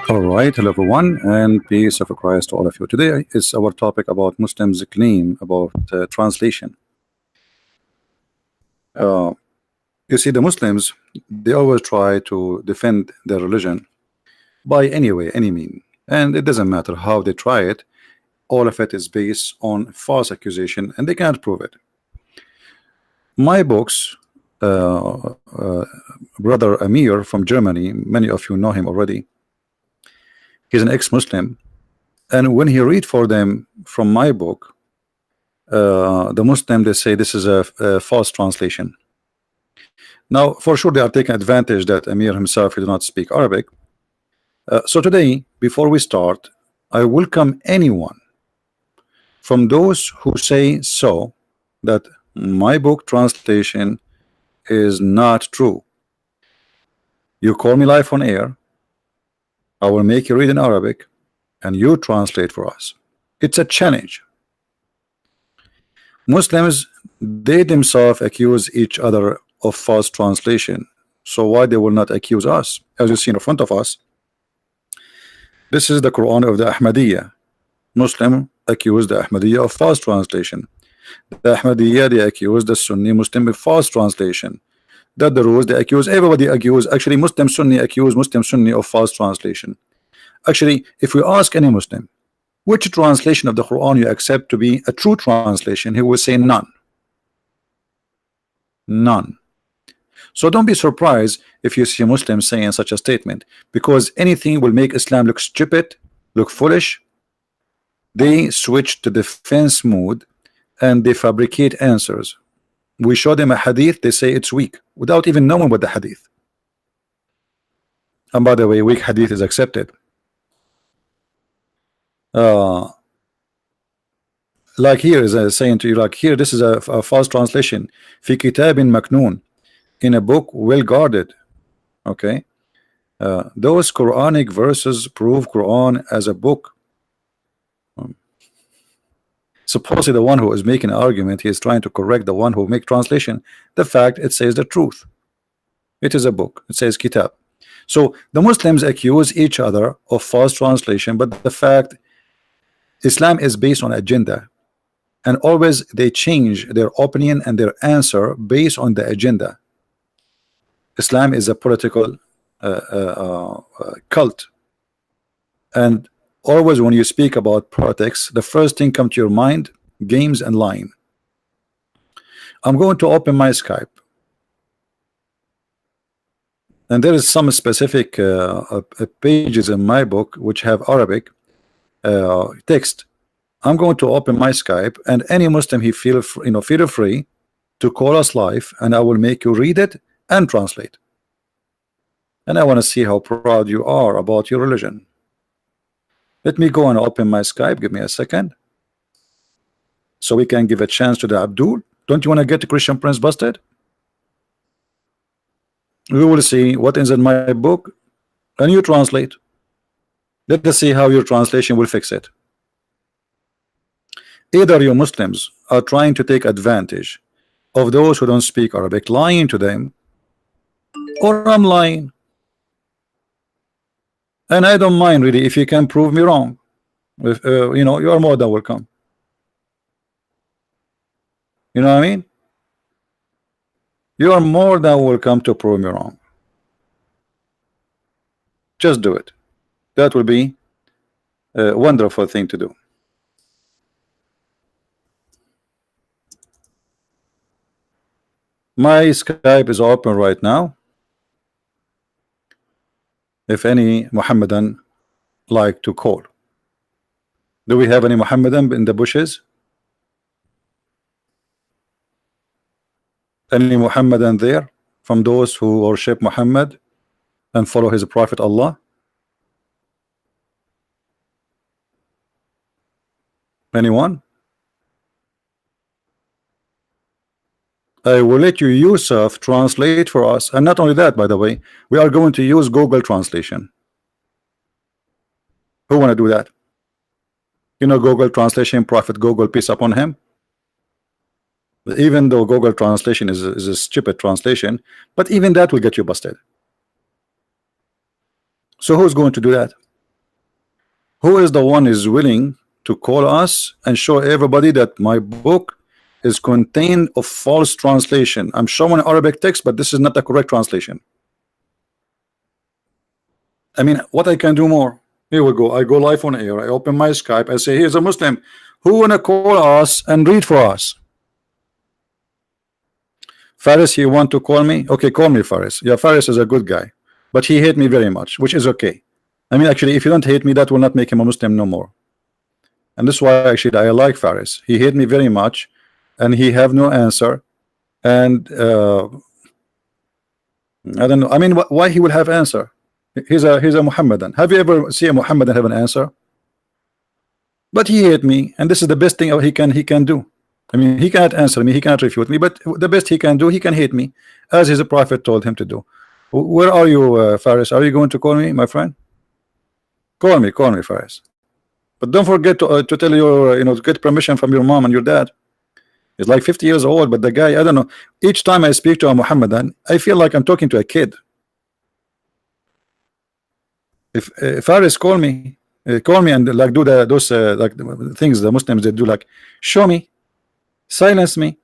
All right, hello everyone, and peace of Christ to all of you. Today is our topic about Muslims' claim about translation. Uh, you see, the Muslims, they always try to defend their religion by any way, any mean, and it doesn't matter how they try it. All of it is based on false accusation, and they can't prove it. My books, uh, uh, brother Amir from Germany, many of you know him already. He's an ex-Muslim, and when he read for them from my book, the Muslim, they say this is a false translation. Now for sure they are taking advantage that Amir himself he do not speak Arabic. So today, before we start, I welcome anyone from those who say so that my book translation is not true. You call me live on air, I will make you read in Arabic and you translate for us. It's a challenge. Muslims, they themselves accuse each other of false translation, so why they will not accuse us? As you see in front of us, this is the Quran of the Ahmadiyya. Muslim accused the Ahmadiyya of false translation. The Ahmadiyya, they accuse the Sunni Muslim of false translation. That the rules, they accuse, everybody accuse, actually Muslim Sunni accuse Muslim Sunni of false translation. Actually, if we ask any Muslim which translation of the Quran you accept to be a true translation, he will say none. None. So don't be surprised if you see a Muslim saying such a statement, because anything will make Islam look stupid, look foolish. They switch to defense mode and they fabricate answers. We show them a hadith, they say it's weak without even knowing what the hadith. And by the way, weak hadith is accepted. Like here is saying to you, like here, this is a false translation. Fi kitabin maknoon, in a book well guarded. Okay, those Quranic verses prove Quran as a book. Supposedly the one who is making an argument, he is trying to correct the one who make translation. The fact it says the truth. It is a book. It says kitab. So the Muslims accuse each other of false translation, but the fact Islam is based on agenda, and always they change their opinion and their answer based on the agenda. Islam is a political cult, and always when you speak about politics, the first thing come to your mind, games and lying. I'm going to open my Skype, and there is some specific pages in my book which have Arabic text. I'm going to open my Skype, and any Muslim he feel free to call us live, and I will make you read it and translate. And I want to see how proud you are about your religion. Let me go and open my Skype. Give me a second, so we can give a chance to the Abdul. Don't you want to get the Christian Prince busted? We will see what is in my book, and you translate. Let us see how your translation will fix it. Either you Muslims are trying to take advantage of those who don't speak Arabic, lying to them, or I'm lying. And I don't mind really if you can prove me wrong. If, you are more than welcome. You know what I mean? You are more than welcome to prove me wrong. Just do it. That will be a wonderful thing to do. My Skype is open right now. If any Muhammadan like to call. Do we have any Muhammadan in the bushes? Any Muhammadan there from those who worship Muhammad and follow his prophet Allah? Anyone? I will let you Yusuf translate for us, and not only that, by the way, we are going to use Google Translation. Who want to do that? You know Google Translation, Prophet Google, peace upon him. Even though Google Translation is a stupid translation, but even that will get you busted. So who's going to do that? Who is the one is willing to call us and show everybody that my book is contained of false translation? I'm showing Arabic text, but this is not the correct translation. I mean, what I can do more? Here we go. I go live on air. I open my Skype. I say, here's a Muslim who wanna call us and read for us. Faris, you want to call me? Okay, call me, Faris. Yeah, Faris is a good guy, but he hate me very much, which is okay. I mean, actually, if you don't hate me, that will not make him a Muslim no more. And this is why actually I like Faris. He hate me very much, and he have no answer. And I don't know. I mean, why he will have answer? He's a Muhammadan. Have you ever seen a Muhammadan have an answer? But he hate me, and this is the best thing he can do. I mean, he cannot answer me, he cannot refute me, but the best he can do, he can hate me, as his prophet told him to do. Where are you, Faris? Are you going to call me, my friend? Call me, Faris. But don't forget to tell your, to get permission from your mom and your dad. He's like 50 years old, but the guy, I don't know. Each time I speak to a Muhammadan, I feel like I'm talking to a kid. If Faris call me and like do those like things the Muslims they do, like show me, silence me,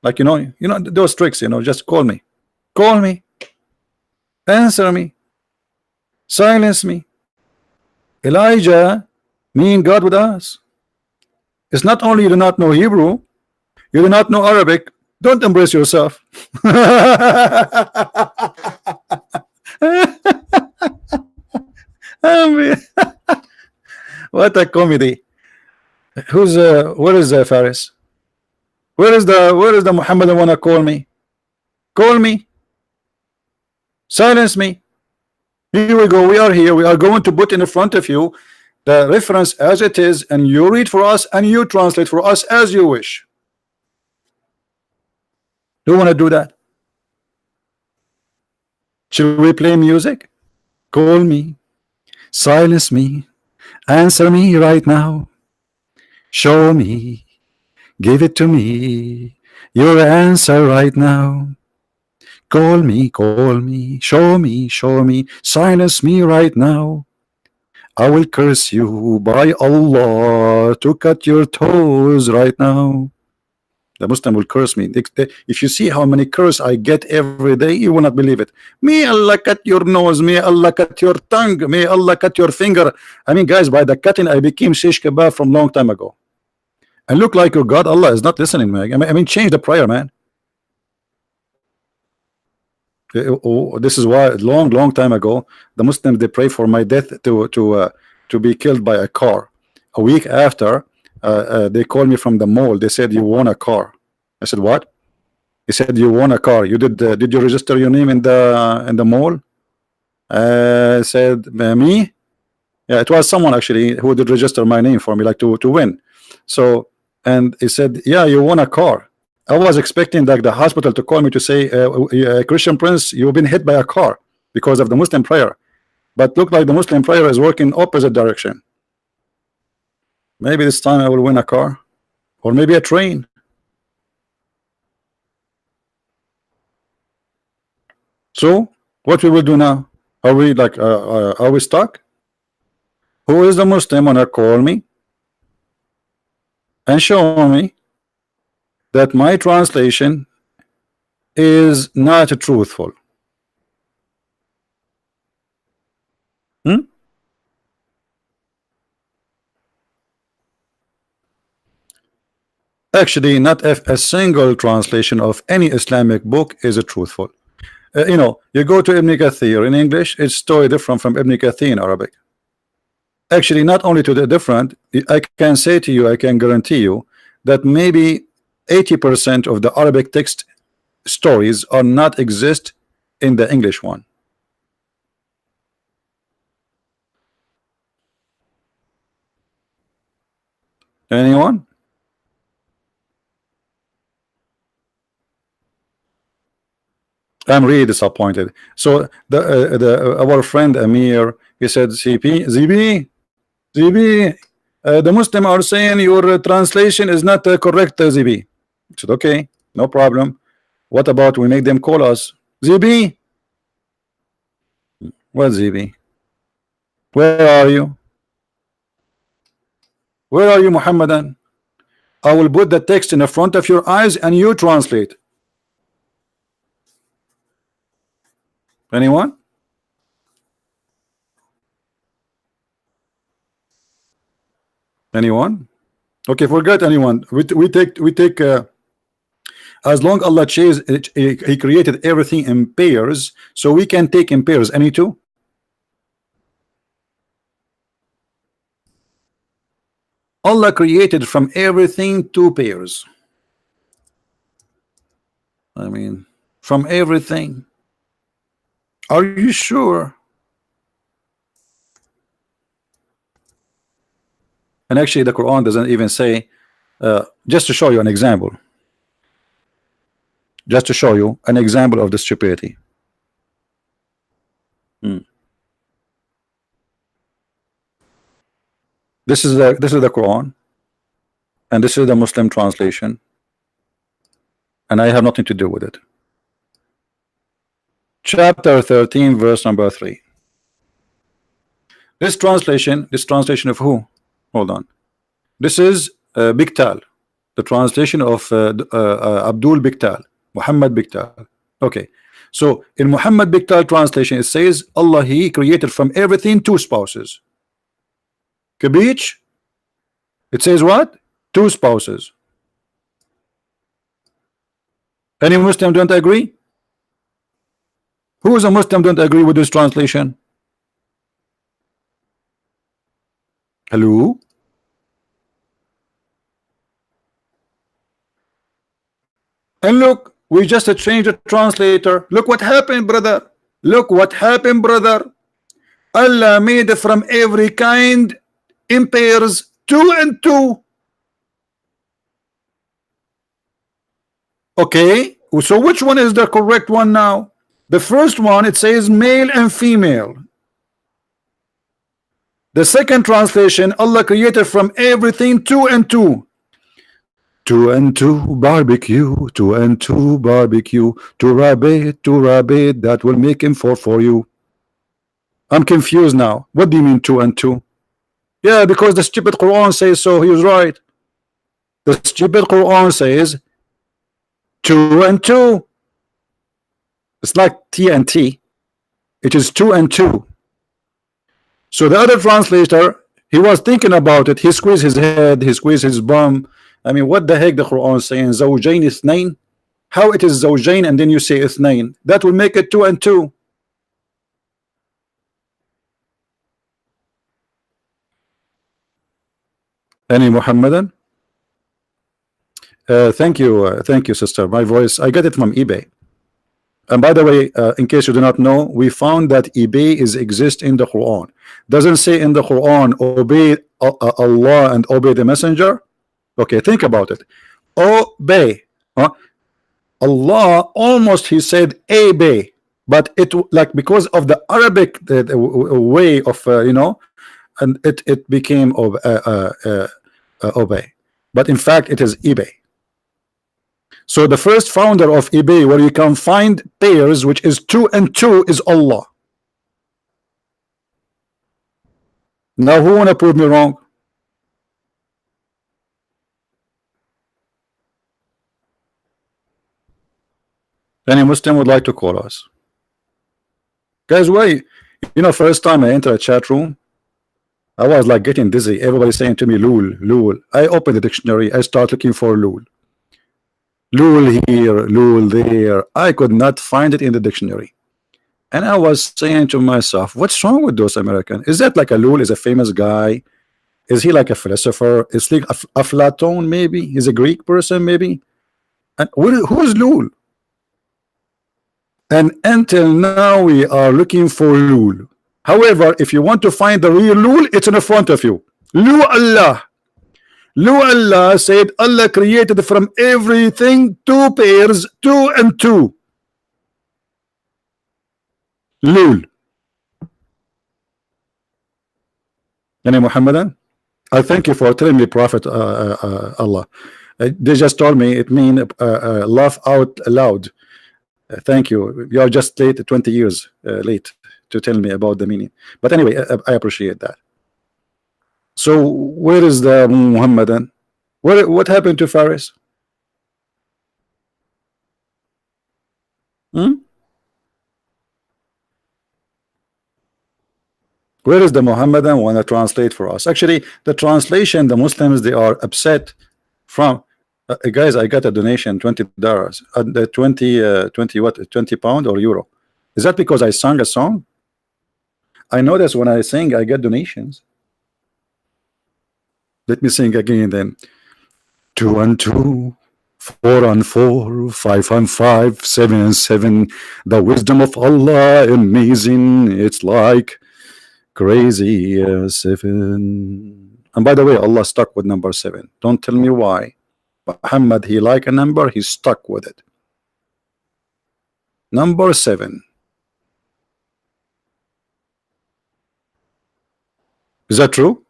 like those tricks, just call me, answer me, silence me. Elijah mean God with us. It's not only you do not know Hebrew, you do not know Arabic. Don't embrace yourself. What a comedy. Who's where is Faris? Where is the Muhammadan wanna call me? Call me. Silence me. Here we go. We are here. We are going to put in front of you the reference as it is, and you read for us and you translate for us as you wish. Do you want to do that? Should we play music? Call me. Silence me. Answer me right now. Show me. Give it to me. Your answer right now. Call me, show me, silence me right now. I will curse you by Allah to cut your toes right now. The Muslim will curse me. If you see how many curse I get every day, you will not believe it. May Allah cut your nose, may Allah cut your tongue, may Allah cut your finger. I mean, guys, by the cutting, I became shish kebab from long time ago. And look like your God, Allah is not listening, man. I mean, change the prayer, man. This is why long time ago the Muslims they pray for my death to be killed by a car. A week after they called me from the mall. They said you won a car. I said what? He said you won a car. You did you register your name in the mall? I said me. Yeah, it was someone actually who did register my name for me, like to win. So and he said yeah, you won a car. I was expecting like the hospital to call me to say, Christian Prince, you've been hit by a car because of the Muslim prayer. But look like the Muslim prayer is working opposite direction. Maybe this time I will win a car, or maybe a train. So what we will do now? Are we like are we stuck? Who is the Muslim wanna call me and show me that my translation is not truthful? Actually, not a single translation of any Islamic book is truthful. You go to Ibn Kathir in English, it's totally different from Ibn Kathir in Arabic. Actually, not only to the different, I can say to you, I can guarantee you that maybe 80% of the Arabic text stories are not exist in the English one. Anyone? I'm really disappointed. So our friend Amir, he said, ZB, the Muslim are saying your translation is not correct, ZB. I said, okay, no problem. What about we make them call us? ZB? What ZB? Where are you? Where are you, Muhammadan? I will put the text in the front of your eyes and you translate. Anyone? Anyone? Okay, forget anyone. We take as long Allah chose it, he created everything in pairs, so we can take in pairs any two. Allah created from everything two pairs. I mean, from everything. Are you sure? And actually the Quran doesn't even say, just to show you an example, just to show you an example of the stupidity. This is the Quran, and this is the Muslim translation, and I have nothing to do with it. Chapter 13, verse number 3. This translation of who? Hold on. This is Biktal, the translation of Abdul Biktal, Muhammad Biktal. Okay, so in Muhammad Biktal translation, it says Allah, He created from everything two spouses. Kabich, it says what? Two spouses. Any Muslim don't agree? Who is a Muslim don't agree with this translation? Hello? And look, we just changed the translator. Look what happened, brother. Look what happened, brother. Allah made it from every kind in pairs, two and two. Okay, so which one is the correct one now? The first one, it says male and female. The second translation, Allah created from everything two and two. Two and two barbecue, two and two barbecue, two rabbit, that will make him four for you. I'm confused now. What do you mean two and two? Yeah, because the stupid Quran says so. He was right. The stupid Quran says two and two. It's like TNT. It is two and two. So the other translator, he was thinking about it. He squeezed his head. He squeezed his bum. I mean, what the heck the Quran is saying? Zawjain ithnain? How it is Zawjain and then you say ithnain? That will make it two and two. Any Muhammadan? Thank you, sister. My voice, I got it from eBay. And by the way, in case you do not know, we found that eBay is exist in the Quran. Doesn't say in the Quran, obey Allah and obey the messenger. Okay, think about it. Obey. Allah almost he said obey, but it like because of the Arabic the way of you know, and it became obey. But in fact, it is eBay. So the first founder of eBay, where you can find pairs, which is two and two, is Allah. Now, who wanna prove me wrong? Any Muslim would like to call us? Guys, why? You know, first time I enter a chat room, I was like getting dizzy. Everybody saying to me, Lul, Lul. I open the dictionary, I start looking for Lul. Lul here, Lul there. I could not find it in the dictionary. And I was saying to myself, what's wrong with those Americans? Is that like a Lul is a famous guy? Is he like a philosopher? Is he like Aflaton maybe? He's a Greek person maybe? And who is Lul? And until now we are looking for Lul. However, if you want to find the real Lul, it's in the front of you. Lu Allah. Lu Allah said Allah created from everything two pairs, two and two. Lul. Yani Muhammadan, I thank you for telling me, Prophet Allah. They just told me it means laugh out loud. Thank you. You are just late, 20 years late to tell me about the meaning. But anyway, I appreciate that. So where is the Muhammadan? What happened to Faris? Hmm? Where is the Muhammadan want to translate for us? Actually, the translation, the Muslims, they are upset from. Guys, I got a donation, $20. The 20 what, 20 pound or euro. Is that because I sang a song? I notice when I sing, I get donations. Let me sing again then. 2 and 2, 4 and 4, 5 and 5, 7 and 7. The wisdom of Allah, amazing. It's like crazy 7. And by the way, Allah stuck with number 7. Don't tell me why. Muhammad, he like a number, he's stuck with it. Number 7. Is that true?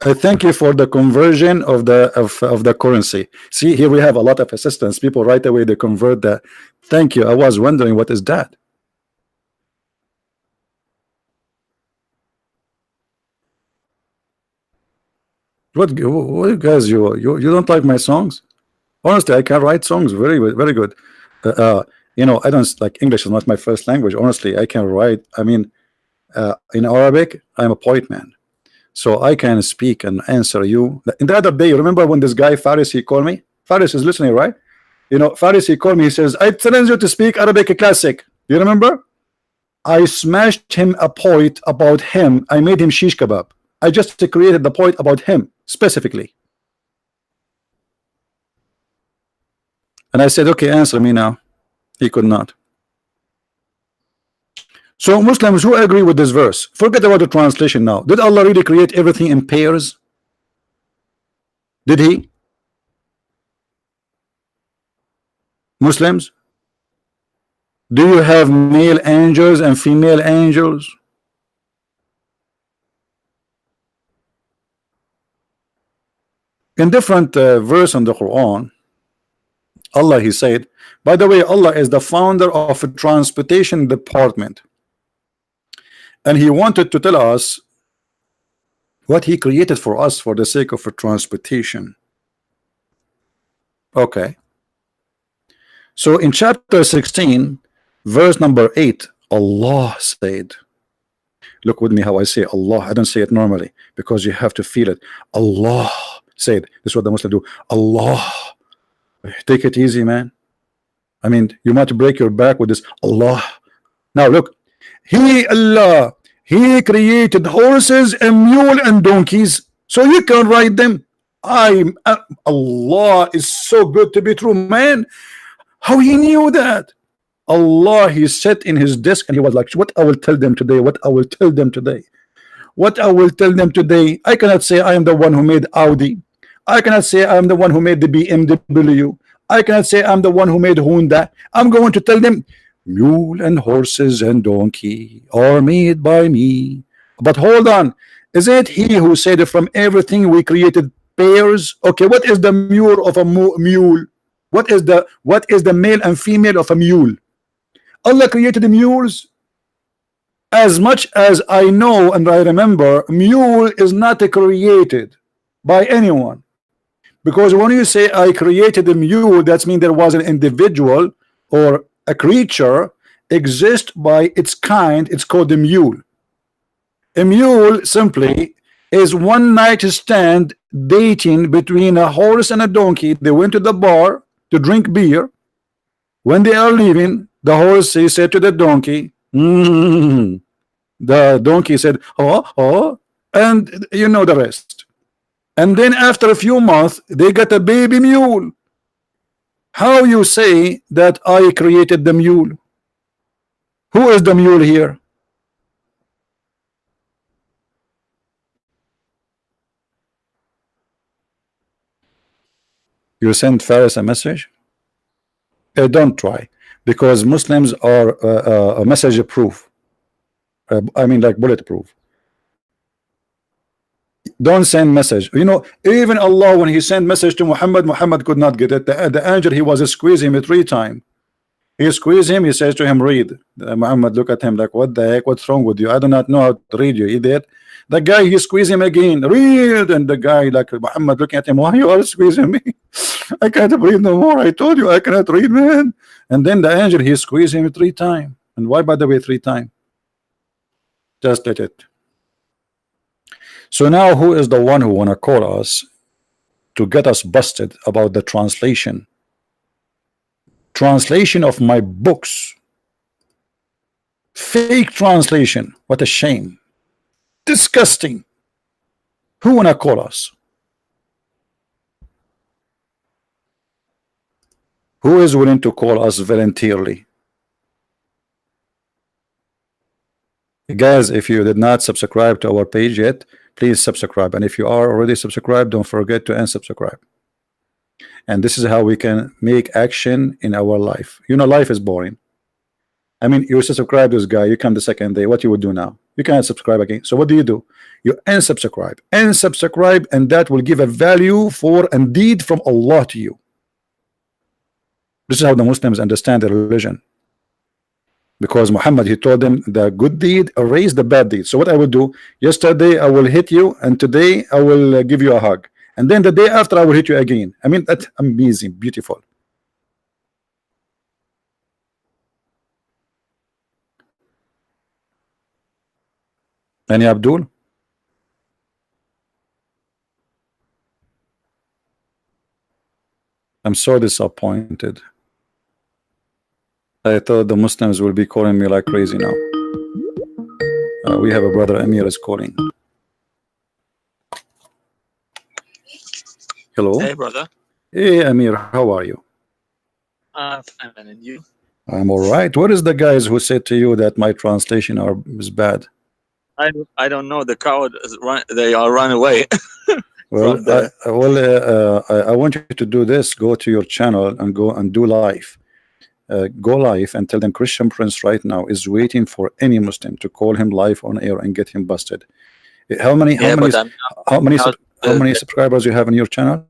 I thank you for the conversion of the currency. See, here we have a lot of assistance. People right away they convert that. Thank you. I was wondering what is that. What guys, you don't like my songs? Honestly, I can write songs very good. You know, I don't like English is not my first language. Honestly, I can write. I mean, in Arabic, I'm a poet man, so I can speak and answer you. In the other day, you remember when this guy Faris he called me? Faris is listening, right? You know, Faris he called me. He says, "I challenge you to speak Arabic classic." You remember? I smashed him a point about him. I made him shish kebab. I just created the point about him specifically. And I said, okay, answer me now. He could not. So Muslims who agree with this verse, forget about the translation now. Did Allah really create everything in pairs? Did he? Muslims? Do you have male angels and female angels? In different verse in the Quran, Allah he said, by the way, Allah is the founder of a transportation department, and he wanted to tell us what he created for us for the sake of a transportation. Okay, so in chapter 16 verse number 8, Allah said, look with me how I say Allah. I don't say it normally because you have to feel it. Allah said, this is what the Muslims do. Allah, take it easy, man. I mean, you might break your back with this Allah. Now look, He, Allah, He created horses and mule and donkeys so you can ride them. Allah is so good to be true, man. How He knew that? Allah, He sat in His desk and He was like, what I will tell them today, what I will tell them today, what I will tell them today. I cannot say I am the one who made Audi. I cannot say I am the one who made the BMW. I cannot say I'm the one who made Honda. I'm going to tell them mule and horses and donkey are made by me. But hold on, is it He who said from everything we created pairs? Okay, what is the mule of a mule? What is the male and female of a mule? Allah created the mules. As much as I know and I remember, mule is not created by anyone. Because when you say I created a mule, that means there was an individual or a creature exist by its kind. It's called a mule. A mule simply is one night stand dating between a horse and a donkey. They went to the bar to drink beer. When they are leaving, the horse said to the donkey, the donkey said, oh, and you know the rest. And then after a few months, they got a baby mule. How you say that I created the mule? Who is the mule here? You send Faris a message? Don't try, because Muslims are a message proof. I mean, like bulletproof. Don't send message. You know, even Allah, when He sent message to Muhammad, Muhammad could not get it. The angel, he was squeezing him 3 times. He squeezes him. He says to him, read. Muhammad look at him like, what the heck? What's wrong with you? I do not know how to read, you idiot. The guy, he squeezed him again, read. And the guy, like Muhammad looking at him, why you are squeezing me? I can't breathe no more. I told you I cannot read, man. And then the angel, he squeezed him 3 times. And why, by the way, 3 times? Just let it. So now who is the one who wanna call us to get us busted about the translation of my books? Fake translation. What a shame. Disgusting. Who wanna call us? Who is willing to call us voluntarily? Guys, if you did not subscribe to our page yet, please subscribe. And if you are already subscribed, don't forget to unsubscribe. And this is how we can make action in our life. You know, life is boring. I mean, you subscribe to this guy, you come the second day, what you would do now? You can't subscribe again. So what do? You unsubscribe, and that will give a value for and deed from Allah to you. This is how the Muslims understand the religion. Because Muhammad, he told them the good deed erase the bad deed. So what I will do, yesterday I will hit you, and today I will give you a hug, and then the day after I will hit you again. I mean, that's amazing, beautiful. Any Abdul? I'm so disappointed. I thought the Muslims will be calling me like crazy now. We have a brother Amir is calling. Hello. Hey, brother. Hey, Amir, how are you? Fine, and you? I'm all right. What is the guys who said to you that my translation is bad? I don't know. The crowd is they are run away. Well, I want you to do this. Go to your channel and go and do live. Go live and tell them Christian Prince right now is waiting for any Muslim to call him live on air and get him busted. How many subscribers you have in your channel?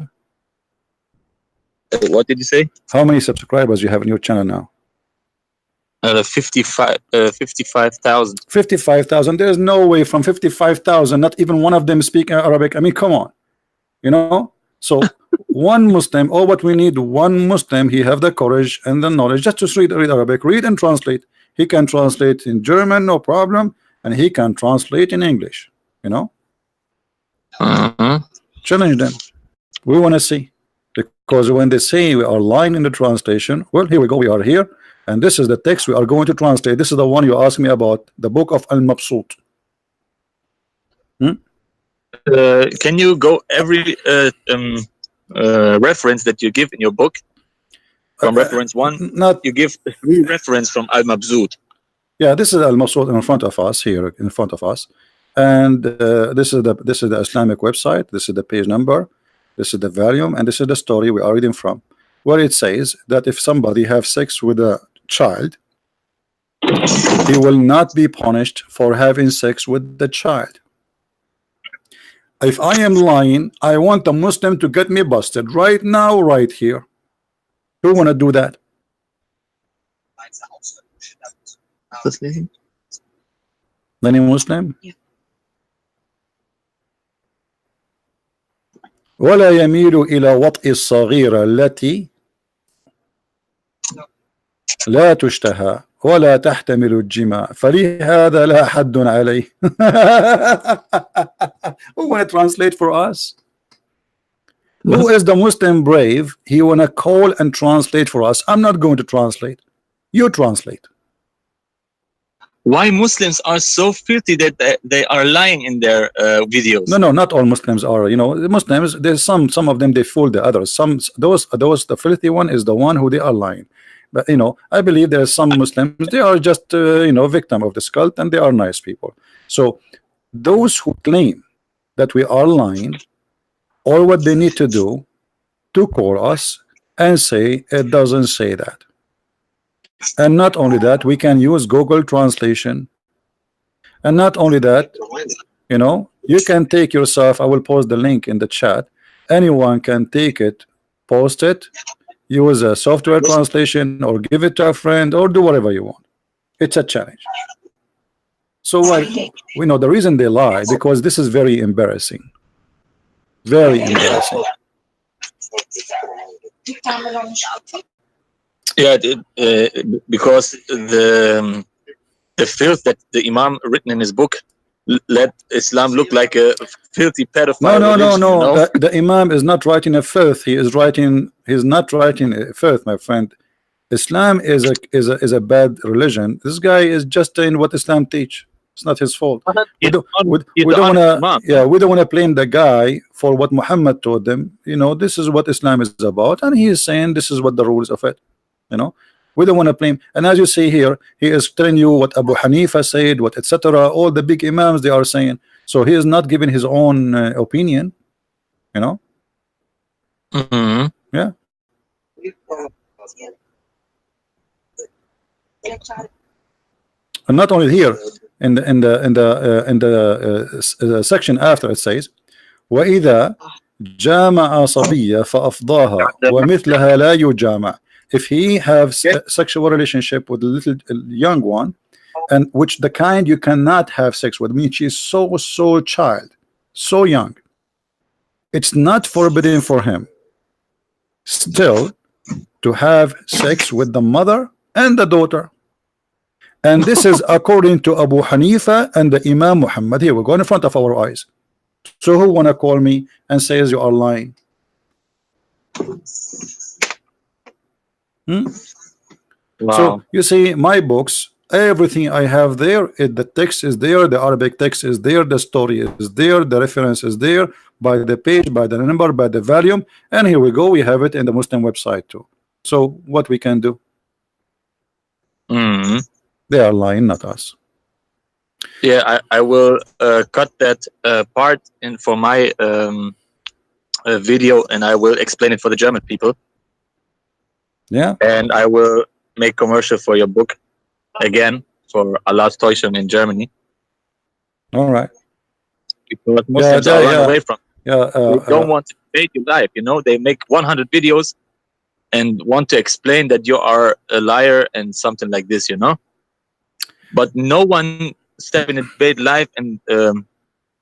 What did you say? How many subscribers you have in your channel now? 55,000. 55,000. There's no way from 55,000, not even one of them speak Arabic. I mean, come on, you know. So one Muslim, or what we need, one Muslim, he have the courage and the knowledge just to read Arabic, read and translate. He can translate in German, no problem, and he can translate in English, you know. Challenge them. We want to see, because when they say we are lying in the translation, well, here we go, we are here, and this is the text we are going to translate. This is the one you asked me about, the book of Al-Mabsut. Can you go every reference that you give in your book from reference 1? Not you give 3 reference from Al-Mabsut. Yeah, this is Al-Mabsut in front of us here, in front of us, and this is the Islamic website. This is the page number. This is the volume, and this is the story we are reading from, where it says that if somebody have sex with a child, he will not be punished for having sex with the child. If I am lying, I want a Muslim to get me busted right now, right here. Who want to do that? Any Muslim? ولا يميل إلى وطئ الصغيرة التي لا تشتهى ولا تحتمل الجماع فلهذا لا حد عليه. Who want to translate for us? Who is the Muslim brave? He want to call and translate for us. I'm not going to translate. You translate. Why Muslims are so filthy that they are lying in their videos? No, not all Muslims are. You know, the Muslims, there's some of them, they fool the others. Those the filthy one is the one who they are lying. But you know, I believe there are some Muslims, they are just you know, victim of this cult, and they are nice people. So those who claim that we are lying, all what they need to do to call us and say it doesn't say that. And not only that, we can use Google translation. And not only that, you know, you can take yourself, I will post the link in the chat, anyone can take it, post it, use a software translation or give it to a friend or do whatever you want. It's a challenge. So we know the reason they lie, because this is very embarrassing. Very embarrassing. Yeah, because the filth that the Imam written in his book let Islam look like a filthy pedophile. No. The Imam is not writing a filth. He's not writing a filth, my friend. Islam is a bad religion. This guy is just in what Islam teach. It's not his fault. We don't want to blame the guy for what Muhammad told them. This is what Islam is about, and he is saying this is what the rules of it. We don't want to blame. And as you see here, he is telling you what Abu Hanifa said, what etc. All the big imams they are saying. So he is not giving his own opinion. Mm-hmm. Yeah. And not only here, in the section after it says, وَإِذَا جَامَعَ صَبِيَّ فَأَفْضَاهَا وَمِثْلَهَا لَا يُجَامَعَ. If he has sexual relationship with a little young one, and which the kind you cannot have sex with, I mean she is so child, so young, it's not forbidden for him still to have sex with the mother and the daughter. And this is according to Abu Hanifa and the Imam Muhammad. Here we go in front of our eyes. So who wanna call me and says you are lying? Wow. So you see my books, everything I have there, the text is there, the Arabic text is there, the story is there, the reference is there, by the page, by the number, by the volume, and here we go, we have it in the Muslim website too. So what we can do? Mm-hmm. They are lying, not us. Yeah, I will cut that part in for my video, and I will explain it for the German people. Yeah. And I will make commercial for your book again for Allah's Täuschung in Germany. All right. Because Muslims are run away from. They don't want to debate your life. They make 100 videos and want to explain that you are a liar and something like this. But no one step in a debate life and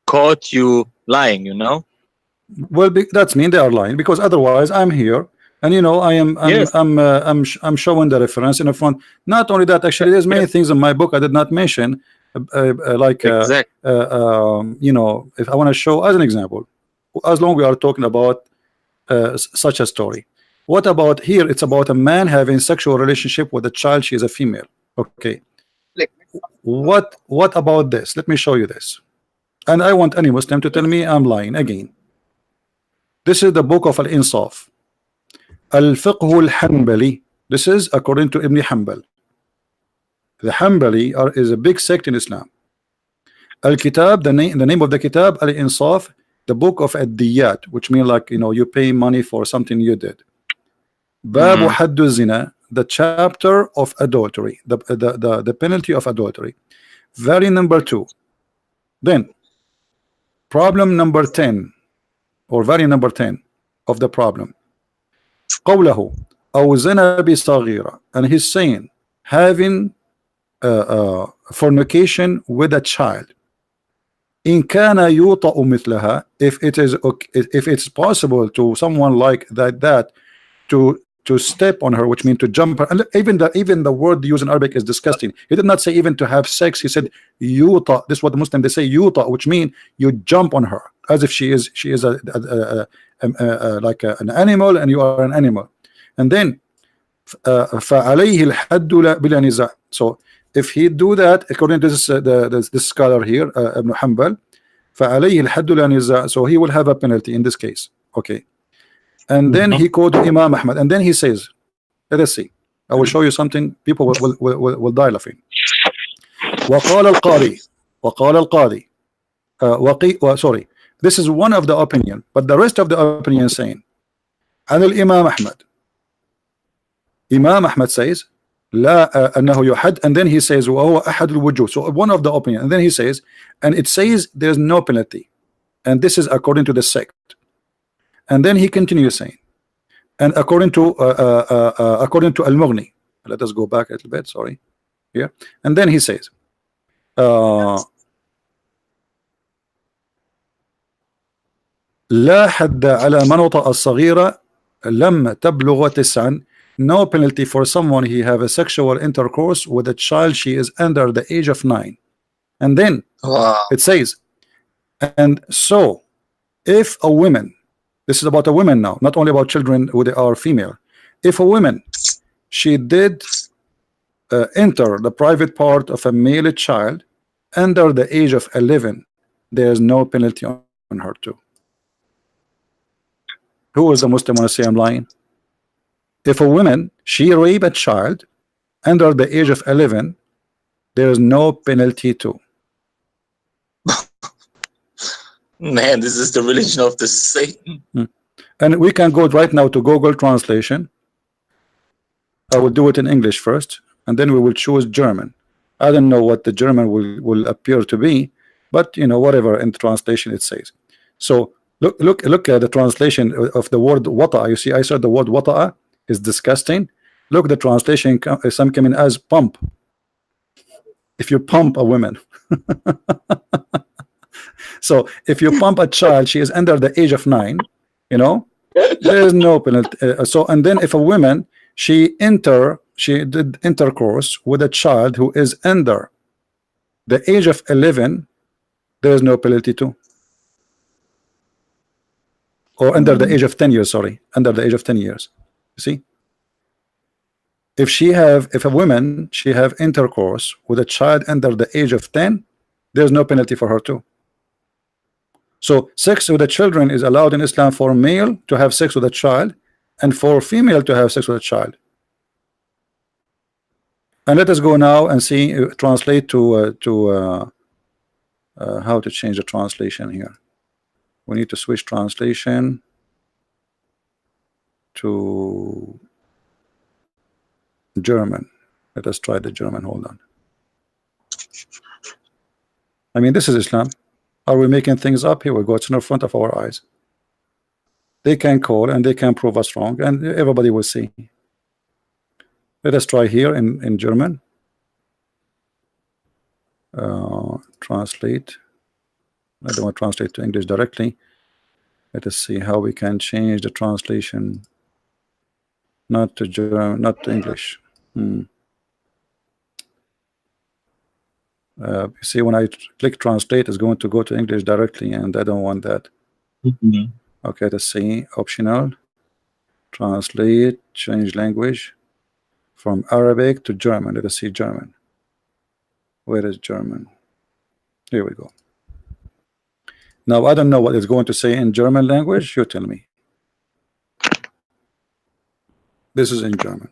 caught you lying. Well, that's mean they are lying, because otherwise I'm here. And I'm showing the reference in the front. Not only that, actually, there's many things in my book I did not mention, like if I want to show as an example, as long we are talking about such a story. What about here? It's about a man having sexual relationship with a child. She is a female. Okay. What about this? Let me show you this. And I want any Muslim to tell me I'm lying again. This is the book of Al-Insaf. Al-Fiqh al-Hanbali. This is according to Ibn Hanbal. The Hanbali is a big sect in Islam. Al-Kitab, the name of the Kitab, Al-Insaf, the book of Ad-Diyat, which means like, you pay money for something you did. Babu Haddu Zina, the chapter of adultery, the penalty of adultery. Very number 2. Then, problem number 10, or very number 10 of the problem. قوله أو زنا بصغيرة, and he's saying having fornication with a child. إن كان يوطأ مثلها, if it's possible to someone like that to step on her, which means to jump her. And even the word used in Arabic is disgusting. He did not say even to have sex. He said yuta. This is what the Muslim they say yuta, which means you jump on her as if she is like an animal and you are an animal. And then فعليه الحد بلا نزاع. So if he do that, according to this scholar here, Ibn Hanbal, فعليه الحد لا نزاع. So he will have a penalty in this case. Okay. And then he quoted Imam Ahmad, and then he says, let us see. I will show you something. People will die laughing. وقال القاضي sorry, this is one of the opinion, but the rest of the opinion saying عن الإمام أحمد. Imam Ahmad says لا أنه يحد, and then he says وهو أحد الوجوه. So one of the opinion, and then he says, and it says there's no penalty, and this is according to the sect. And then he continues saying And according to Al-Mughni, let us go back a little bit, sorry, here, and then he says لا حد على منوطة الصغيرة لم تبلغ 9. No penalty for someone he have a sexual intercourse with a child she is under the age of 9. And then it says, and so if a woman, this is about a woman now, not only about children who they are female, if a woman she did enter the private part of a male child under the age of 11, there is no penalty on her too. Who is the Muslim want to say I'm lying? If a woman she rape a child under the age of 11, there is no penalty too. Man, this is the religion of the Satan. And we can go right now to Google translation. I will do it in English first, and then we will choose German. I don't know what the German will appear to be, but you know, whatever in the translation it says. So look at the translation of the word wata'a. You see, I said the word wata'a is disgusting. Look, the translation some coming as pump. If you pump a woman. So if you pump a child, she is under the age of 9, you know, there is no penalty. So, and then if a woman she did intercourse with a child who is under the age of 11, there is no penalty too. Or under the age of 10 years, sorry, under the age of 10 years. You see, if a woman she have intercourse with a child under the age of 10, there's no penalty for her too. So sex with the children is allowed in Islam for male to have sex with a child and for female to have sex with a child. And let us go now and see, translate to how to change the translation here. We need to switch translation to German. Let us try the German. Hold on. I mean, this is Islam. Are we making things up? Here we go. It's in the front of our eyes. They can call and they can prove us wrong, and everybody will see. Let us try here in German. Translate. I don't want to translate to English directly. Let us see how we can change the translation. Not to German, not to English. You see, when I click translate, it's going to go to English directly, and I don't want that. Okay, let's see. Optional. Translate, change language from Arabic to German. Let us see German. Where is German? Here we go. Now, I don't know what it's going to say in German language. You tell me. This is in German.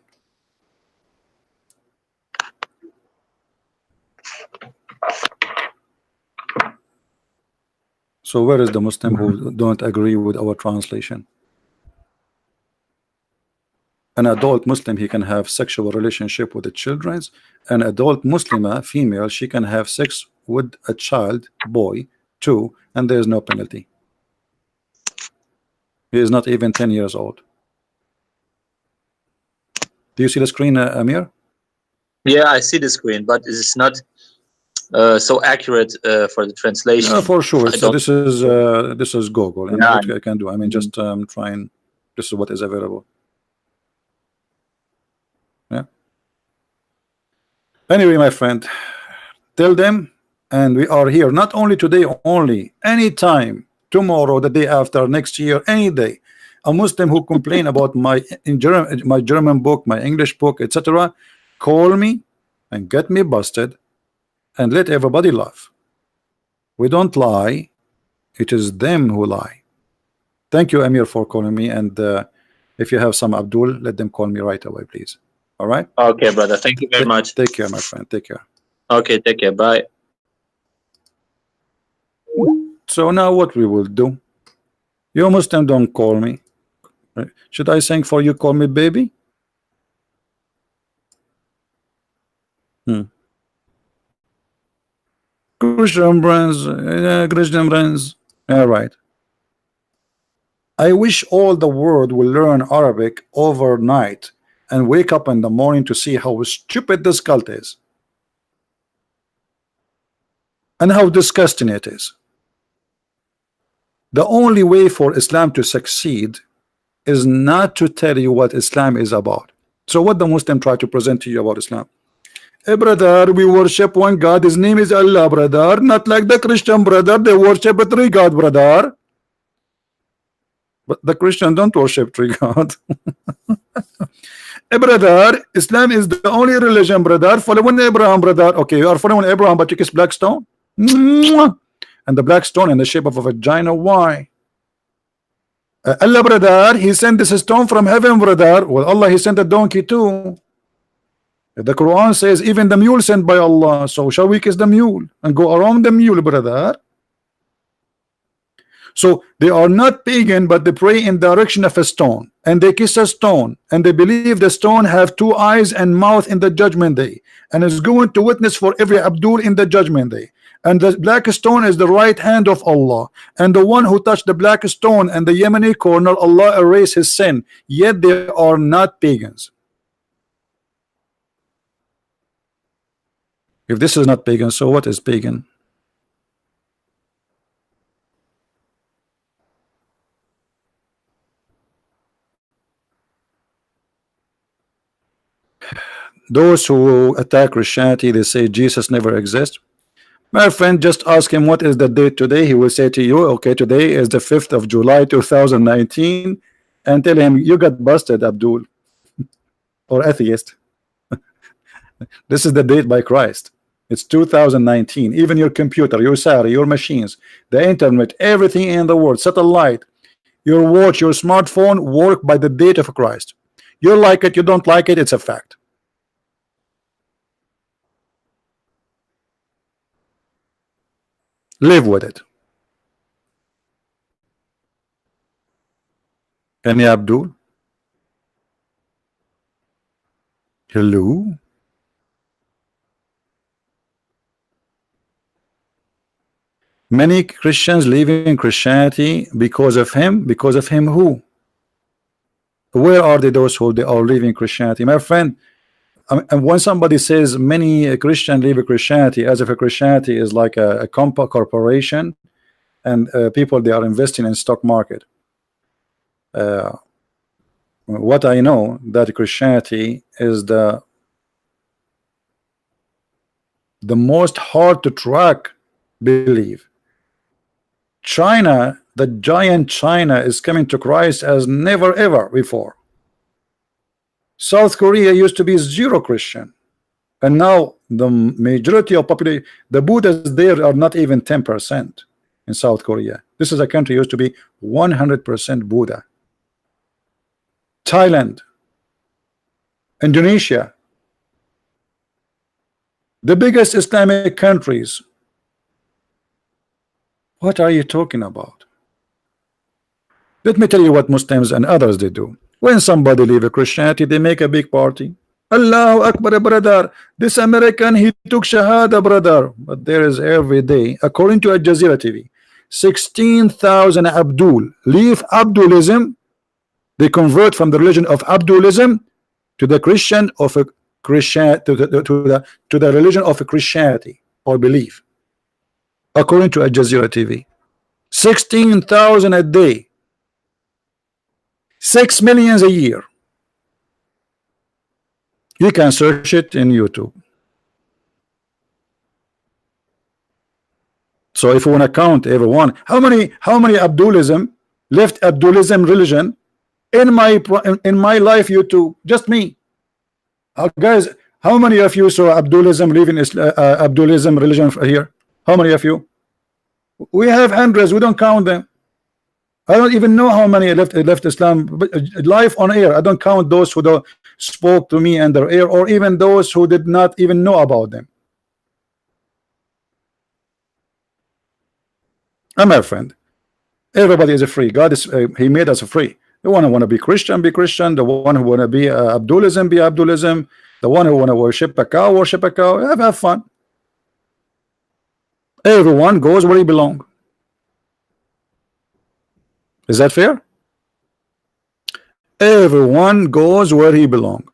So where is the Muslim who don't agree with our translation? An adult Muslim, he can have sexual relationship with the children. An adult Muslima, female, she can have sex with a child, boy, too, and there is no penalty. He is not even 10 years old. Do you see the screen, Amir? Yeah, I see the screen, but it's not so accurate for the translation. Yeah, for sure. So this is Google, and what I can do, I mean, just trying. This is what is available. Yeah. Anyway, my friend, tell them, and we are here not only today, only anytime, tomorrow, the day after, next year, any day. A Muslim who complain about my German book, my English book, etc., call me and get me busted, and let everybody laugh. We don't lie. It is them who lie. Thank you, Amir, for calling me. And if you have some Abdul, let them call me right away, please. All right? Okay, brother. Thank you very much. Take care, my friend. Take care. Okay, take care. Bye. So now what we will do? You Muslim don't call me. Should I sing for you, call me baby? Christian friends, Christian friends. All right. I wish all the world will learn Arabic overnight and wake up in the morning to see how stupid this cult is and how disgusting it is. The only way for Islam to succeed is not to tell you what Islam is about. So what the Muslim try to present to you about Islam? Hey brother, we worship one God, his name is Allah, brother. Not like the Christian, brother, they worship three God, brother. But the Christian don't worship three God. Hey brother, Islam is the only religion, brother, following Abraham, brother. Okay, you are following Abraham, but you kiss black stone. And the black stone in the shape of a vagina, why? Allah, brother, he sent this stone from heaven, brother. Well, Allah, he sent a donkey too. The Quran says even the mule sent by Allah. So shall we kiss the mule and go around the mule, brother? So they are not pagan, but they pray in the direction of a stone, and they kiss a stone, and they believe the stone have two eyes and mouth in the judgment day, and is going to witness for every Abdul in the judgment day. And the black stone is the right hand of Allah, and the one who touched the black stone and the Yemeni corner, Allah erase his sin. Yet they are not pagans. If this is not pagan, so what is pagan? Those who attack Christianity, they say Jesus never exists. My friend, just ask him what is the date today. He will say to you, okay, today is the 5th of July 2019, and tell him you got busted, Abdul, or atheist. This is the date by Christ. It's 2019. Even your computer, your Sari, your machines, the internet, everything in the world, satellite, your watch, your smartphone work by the date of Christ. You like it, you don't like it, it's a fact. Live with it. Any Abdul? Hello? Many Christians leaving Christianity because of him. Because of him who? Where are those who they are leaving Christianity? My friend, and when somebody says many Christians leave Christianity, as if a Christianity is like a corporation, and people they are investing in stock market. What I know that Christianity is the most hard to track belief. China, the giant China, is coming to Christ as never ever before. South Korea used to be zero Christian, and now the majority of population, the Buddhists there are not even 10% in South Korea. This is a country used to be 100% Buddha. Thailand, Indonesia, the biggest Islamic countries. What are you talking about? Let me tell you what Muslims and others they do. When somebody leave a Christianity, they make a big party. Allahu Akbar, brother. This American, he took Shahada, brother. But there is every day, according to Al Jazeera TV, 16,000 Abdul leave Abdulism. They convert from the religion of Abdulism to the Christian of a Christian to the religion of a Christianity or belief. According to Al Jazeera TV, 16,000 a day, 6 million a year. You can search it in YouTube. So if you want to count everyone, how many Abdulism left Abdulism religion in my life? YouTube, just me. Guys, how many of you saw Abdulism leaving Abdulism religion here? How many of you? We have hundreds. We don't count them. I don't even know how many left Islam. But live on air, I don't count those who don't spoke to me under air, or even those who did not even know about them. And my friend, everybody is free. God is He made us free. The one who want to be Christian, be Christian. The one who want to be Abdulism, be Abdulism. The one who want to worship a cow, worship a cow. Have fun. Everyone goes where he belongs. Is that fair? Everyone goes where he belongs.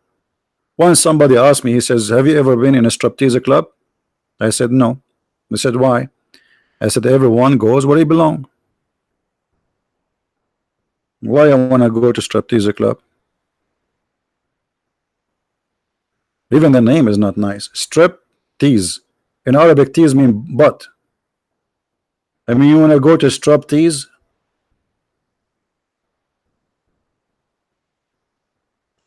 Once somebody asked me, he says, have you ever been in a striptease club? I said no. He said, why? I said, everyone goes where he belongs. Why I want to go to striptease club? Even the name is not nice. Strip tease. In Arabic, tease mean butt. I mean, you want to go to striptease?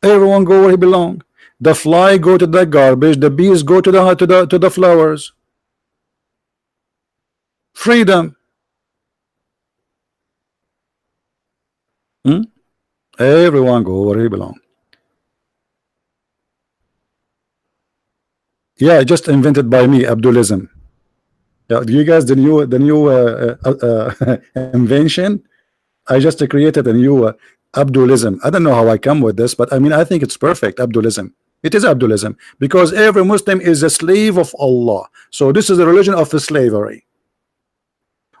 Everyone go where he belong. The fly go to the garbage. The bees go to the flowers. Freedom. Everyone go where he belong. Yeah, just invented by me, Abdulism. Yeah, you guys, the new invention. I just created a new Abdulism. I don't know how I come with this, but I mean, I think it's perfect. Abdulism. It is Abdulism because every Muslim is a slave of Allah. So this is the religion of the slavery.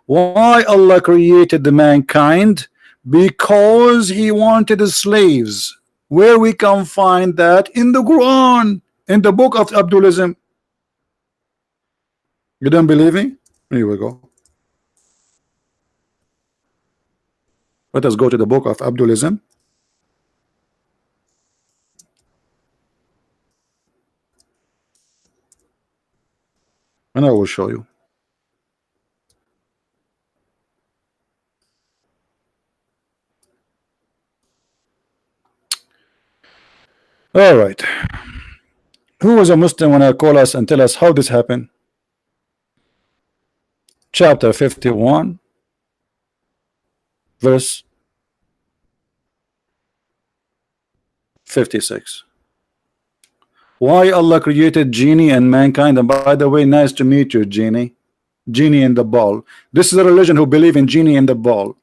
Why Allah created the mankind? Because He wanted slaves. Where we can find that? In the Quran, in the book of Abdulism. You don't believe me? Here we go. Let us go to the book of Abdulism. And I will show you. All right. Who was a Muslim when I call us and tell us how this happened? Chapter 51, verse 56. Why Allah created genie and mankind? And by the way, nice to meet you, genie. Genie in the ball. This is a religion who believe in genie in the ball.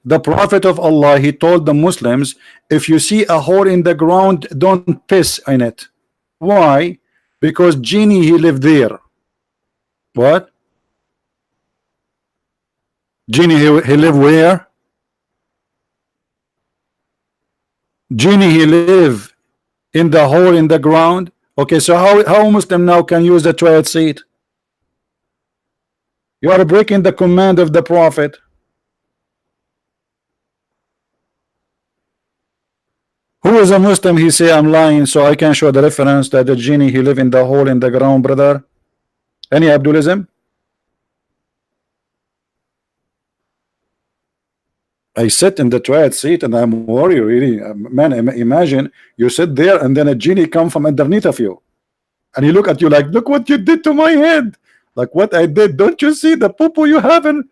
The Prophet of Allah, he told the Muslims, if you see a hole in the ground, don't piss in it. Why? Because genie, he lived there. What? Genie, he lived where? Genie, he live in the hole in the ground. Okay, so how Muslim now can use the toilet seat? You are breaking the command of the Prophet. Who is a Muslim? He say I'm lying, so I can show the reference that the genie he live in the hole in the ground, brother. Any Abdulism? I sit in the toilet seat and I'm worried, really. Man, imagine you sit there and then a genie come from underneath of you and he look at you like, look what you did to my head. Like what I did. Don't you see the poo-poo you have? And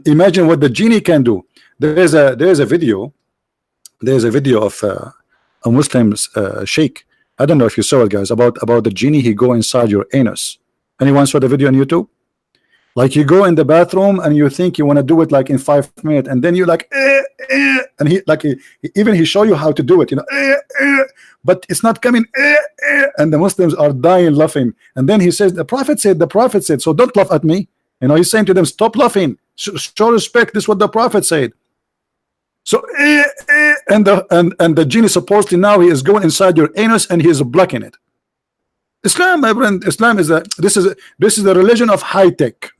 imagine what the genie can do. There's a video. There's a video of a Muslim sheikh. I don't know if you saw it, guys, about the genie. He go inside your anus. Anyone saw the video on YouTube? Like you go in the bathroom and you think you want to do it like in 5 minutes, and then you like and he like he show you how to do it, you know, but it's not coming, and the Muslims are dying laughing. And then he says, the Prophet said, so don't laugh at me. You know, he's saying to them, stop laughing, show respect. This is what the Prophet said. So and the genie supposedly now he is going inside your anus and he is blocking it. Islam, my friend, Islam is this is the religion of high tech.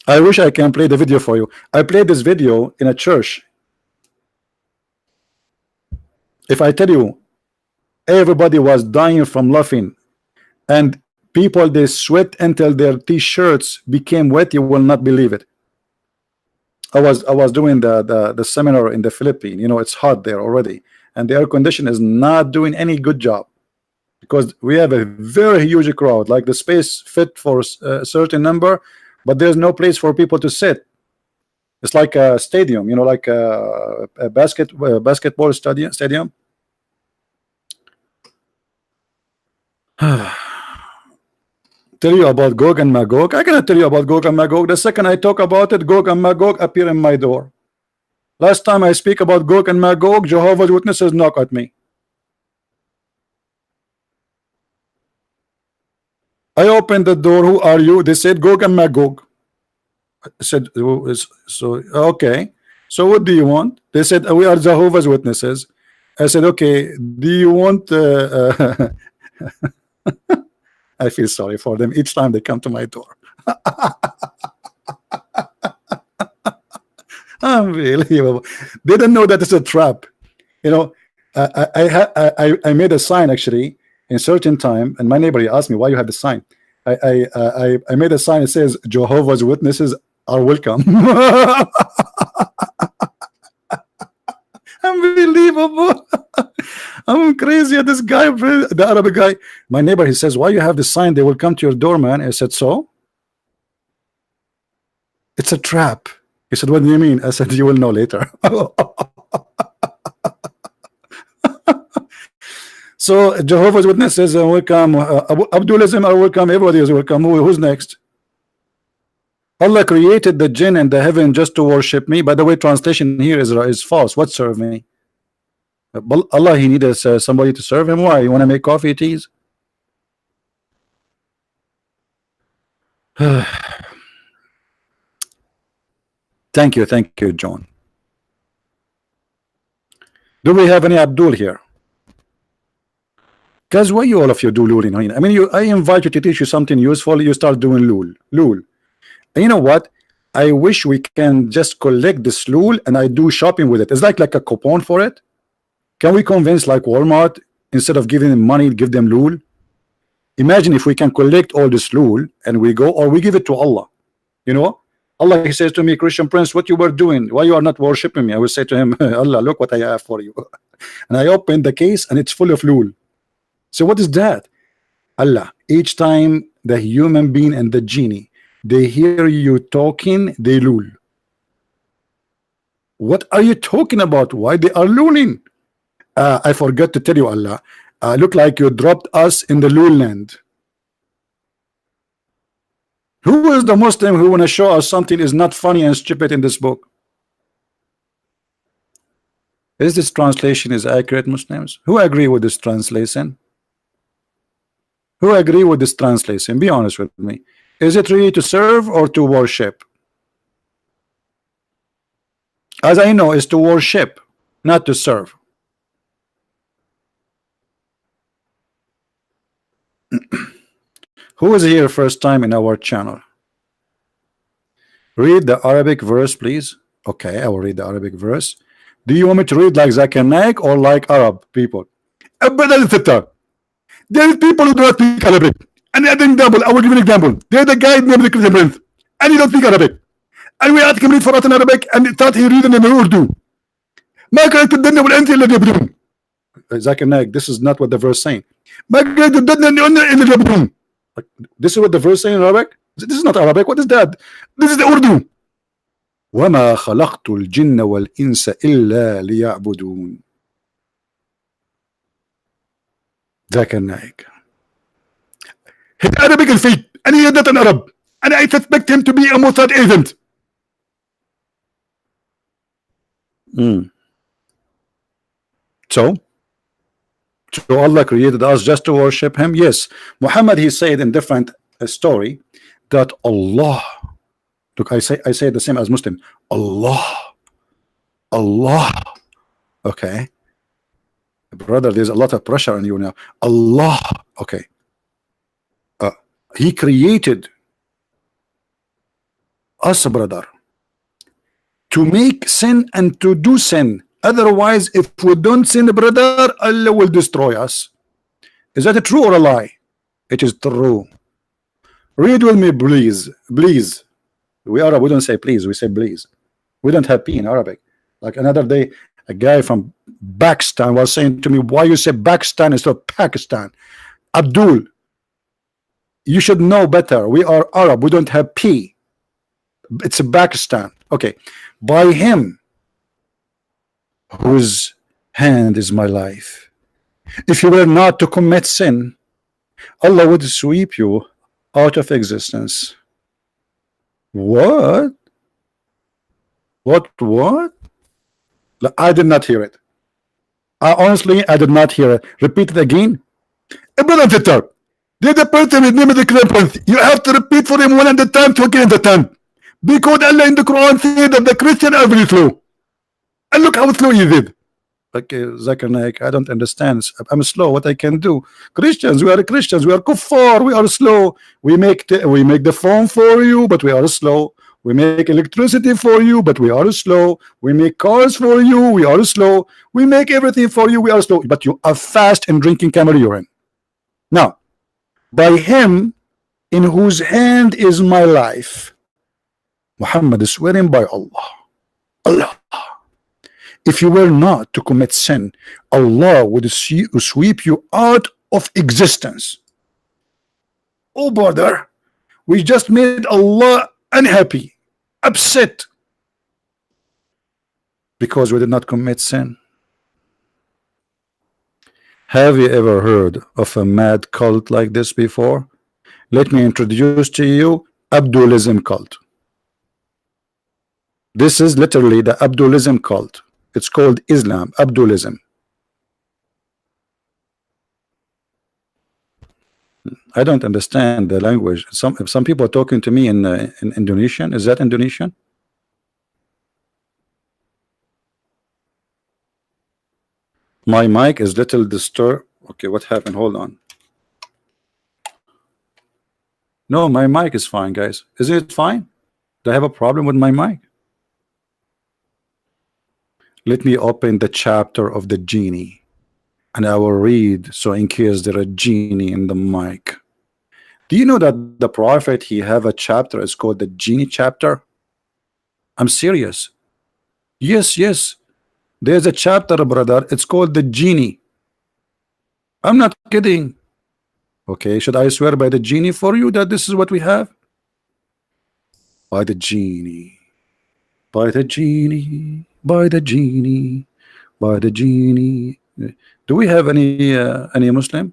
I wish I can play the video for you. I played this video in a church. If I tell you, everybody was dying from laughing, and people they sweat until their t-shirts became wet, you will not believe it. I was doing the seminar in the Philippines. You know, it's hot there already, and the air condition is not doing any good job because we have a very huge crowd. Like the space fit for a certain number, but there's no place for people to sit. It's like a stadium, you know, like a basketball stadium. Tell you about Gog and Magog. I cannot tell you about Gog and Magog. The second I talk about it, Gog and Magog appear in my door. Last time I speak about Gog and Magog, Jehovah's Witnesses knock at me. I opened the door. Who are you? They said Gog and Magog. I said, so okay. So what do you want? They said, we are Jehovah's Witnesses. I said, okay. Do you want? I feel sorry for them each time they come to my door. Unbelievable. They don't know that it's a trap. You know, I made a sign actually in certain time, and my neighbor asked me why you have the sign. I made a sign that says Jehovah's Witnesses are welcome. Unbelievable. I'm crazy at this guy, the Arabic guy. My neighbor, he says, why you have the sign? They will come to your door, man. I said, so? It's a trap. He said, what do you mean? I said, you will know later. So Jehovah's Witnesses are welcome. Abdulism are welcome. Everybody is welcome. Who's next? Allah created the jinn and the heaven just to worship me. By the way, translation here is false. What serve me? Allah, he needed somebody to serve him. Why? You want to make coffee, teas? Thank you, John. Do we have any Abdul here? Guys, why you all of you do luling? I mean, I invite you to teach you something useful. You start doing lul. And you know what? I wish we can just collect this lul and I do shopping with it. It's like a coupon for it. Can we convince like Walmart, instead of giving them money, give them lul? Imagine if we can collect all this lul and we go, or we give it to Allah. You know, Allah, he says to me, Christian Prince, what you were doing, why you are not worshiping me? I will say to him, Allah, look what I have for you. And I open the case and it's full of lul. So what is that? Allah, each time the human being and the genie, they hear you talking, they lul. What are you talking about? Why they are lulling? I forgot to tell you, Allah, look like you dropped us in the lul land. Who is the Muslim who want to show us something is not funny and stupid in this book? Is this translation is accurate, Muslims? Who agree with this translation? Who agree with this translation? Be honest with me. Is it really to serve or to worship? As I know, is to worship, not to serve. Who is here first time in our channel? Read the Arabic verse, please. Okay, I will read the Arabic verse. Do you want me to read like Zakir Naik or like Arab people? There is people who do not speak Arabic. And I will give an example. There's the guy named the Christian Prince, and he don't speak Arabic. And we ask him read for us in Arabic, and he thought he reading in Urdu. Zakir Naik, this is not what the verse saying. This is what the verse saying in Arabic? This is not Arabic. What is that? This is the Urdu. وَمَا خَلَقْتُ الْجِنَّ وَالْإِنسَ إِلَّا لِيَعْبُدُونَ. Zakir Naik. His Arabic is fake, and he is not an Arab, and I suspect him to be a Mossad agent. So Allah created us just to worship him? Yes. Muhammad, he said in different story that Allah, look, I say the same as Muslim. Allah. Okay, brother, there's a lot of pressure on you now. Allah. Okay. He created us, brother, to make sin and to do sin. Otherwise, if we don't sin, brother, Allah will destroy us. Is that a true or a lie? It is true. Read with me, please. Please. We Arab, we don't say please, we say please. We don't have P in Arabic. Like another day, a guy from Pakistan was saying to me, why you say Pakistan instead of Pakistan? Abdul, you should know better. We are Arab, we don't have P. It's a Pakistan. Okay. By him whose hand is my life, if you were not to commit sin, Allah would sweep you out of existence. What? I did not hear it. Honestly, I did not hear it. Repeat it again. Brother Victor, Did the person with name of the Christians, you have to repeat for him 100 times to again the time. Because Allah in the Quran said that the Christian are very slow. And look how slow he did. Okay, Zakir Naik, I don't understand. I'm slow. What I can do? Christians, we are Christians. We are kuffar. We are slow. We make the phone for you, but we are slow. We make electricity for you, but we are slow. We make cars for you. We are slow. We make everything for you. We are slow. But you are fast in drinking camel urine. Now, by him in whose hand is my life, Muhammad is swearing by Allah. Allah. If you were not to commit sin, Allah would sweep you out of existence. Oh brother, we just made Allah unhappy, upset, because we did not commit sin. Have you ever heard of a mad cult like this before? Let me introduce to you Abdulism cult. This is literally the Abdulism cult. It's called Islam, Abdulism. I don't understand the language. Some people are talking to me in Indonesian. Is that Indonesian? My mic is little disturbed. Okay, what happened? Hold on. No, my mic is fine, guys. Isn't it fine? Do I have a problem with my mic? Let me open the chapter of the genie, and I will read, so in case there are genie in the mic. Do you know that the prophet, he have a chapter, it's called the genie chapter? I'm serious. Yes, yes. There's a chapter, brother. It's called the genie. I'm not kidding. Okay, should I swear by the genie for you that this is what we have? By the genie. By the genie. By the genie. By the genie. Do we have any Muslim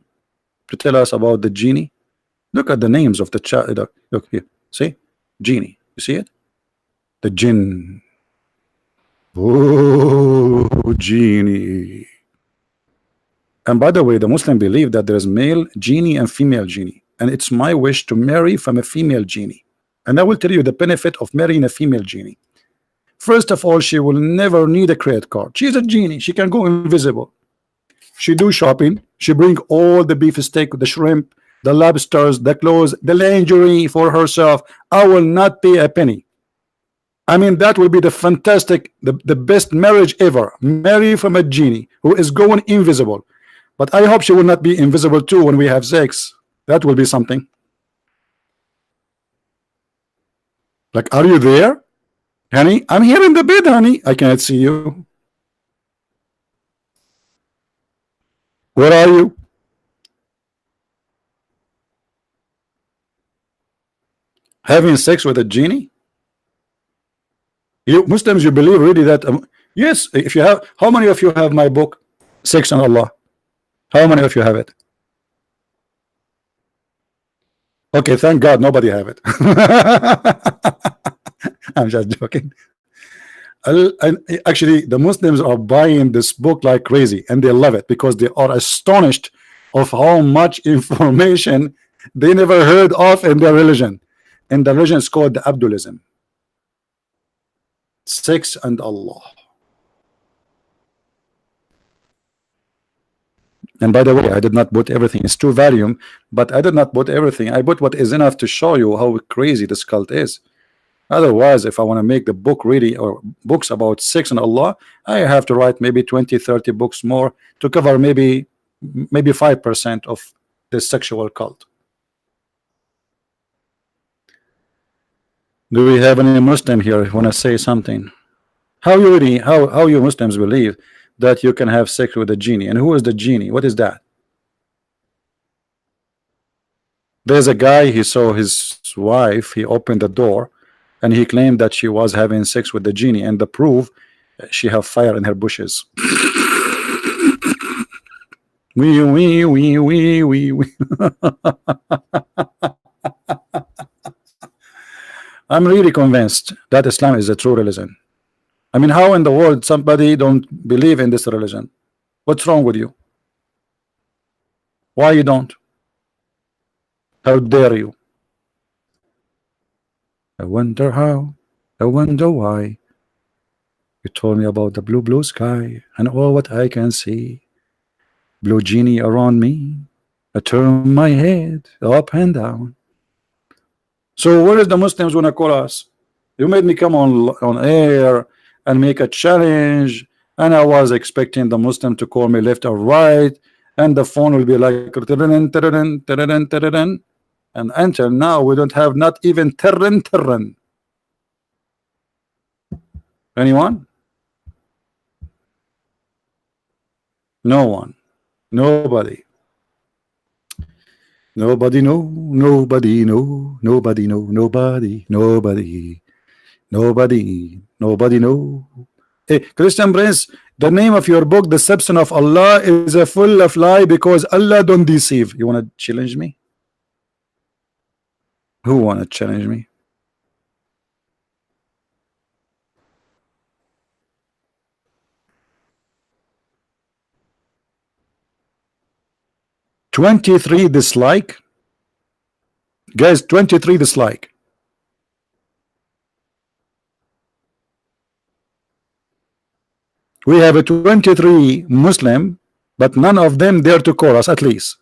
to tell us about the genie? Look at the names of the child. Look here. See? Genie. You see it? The jinn. Oh, genie. And by the way, the Muslim believe that there is male genie and female genie. And it's my wish to marry from a female genie. And I will tell you the benefit of marrying a female genie. First of all, she will never need a credit card. She's a genie. She can go invisible. She do shopping. She bring all the beef steak, the shrimp, the lobsters, the clothes, the lingerie for herself. I will not pay a penny. I mean, that will be the fantastic, the best marriage ever. Marry from a genie who is going invisible. But I hope she will not be invisible too when we have sex. That will be something. Like, are you there? Honey, I'm here in the bed, honey. I cannot see you. Where are you? Having sex with a genie? You Muslims, you believe really that? Yes. If you have, how many of you have my book, Sex and Allah? How many of you have it? Okay, thank God nobody have it. I'm just joking. Actually, the Muslims are buying this book like crazy, and they love it because they are astonished of how much information they never heard of in their religion. And the religion is called the Abdulism. Sex and Allah. And by the way, I did not put everything. It's 2 volumes, but I did not put everything. I put what is enough to show you how crazy this cult is. Otherwise, if I want to make the book really, or books about sex and Allah, I have to write maybe 20-30 books more to cover maybe 5% of the sexual cult. Do we have any Muslim here who want to say something? How you Muslims believe that you can have sex with a genie? And who is the genie? What is that? There's a guy, he saw his wife, he opened the door and he claimed that she was having sex with the genie, and the proof, she have fire in her bushes. Wee, wee, wee, wee, wee, wee. I'm really convinced that Islam is a true religion. I mean, how in the world somebody don't believe in this religion? What's wrong with you? Why you don't? How dare you? I wonder how, I wonder why. You told me about the blue sky and all what I can see. Blue genie around me. I turn my head up and down. So where is the Muslims gonna call us? You made me come on air and make a challenge, and I was expecting the Muslim to call me left or right, and the phone will be like and until now we don't have not even terren. Anyone? No one. Nobody. Nobody know. Nobody know. Nobody know. Nobody. Nobody. Nobody. Nobody know. Hey, Christian Prince, the name of your book, Deception of Allah, is a full of lie because Allah don't deceive. You want to challenge me? Who want to challenge me? $23 dislike. Guys, 23 dislike. We have a 23 Muslim, but none of them dare to call us, at least.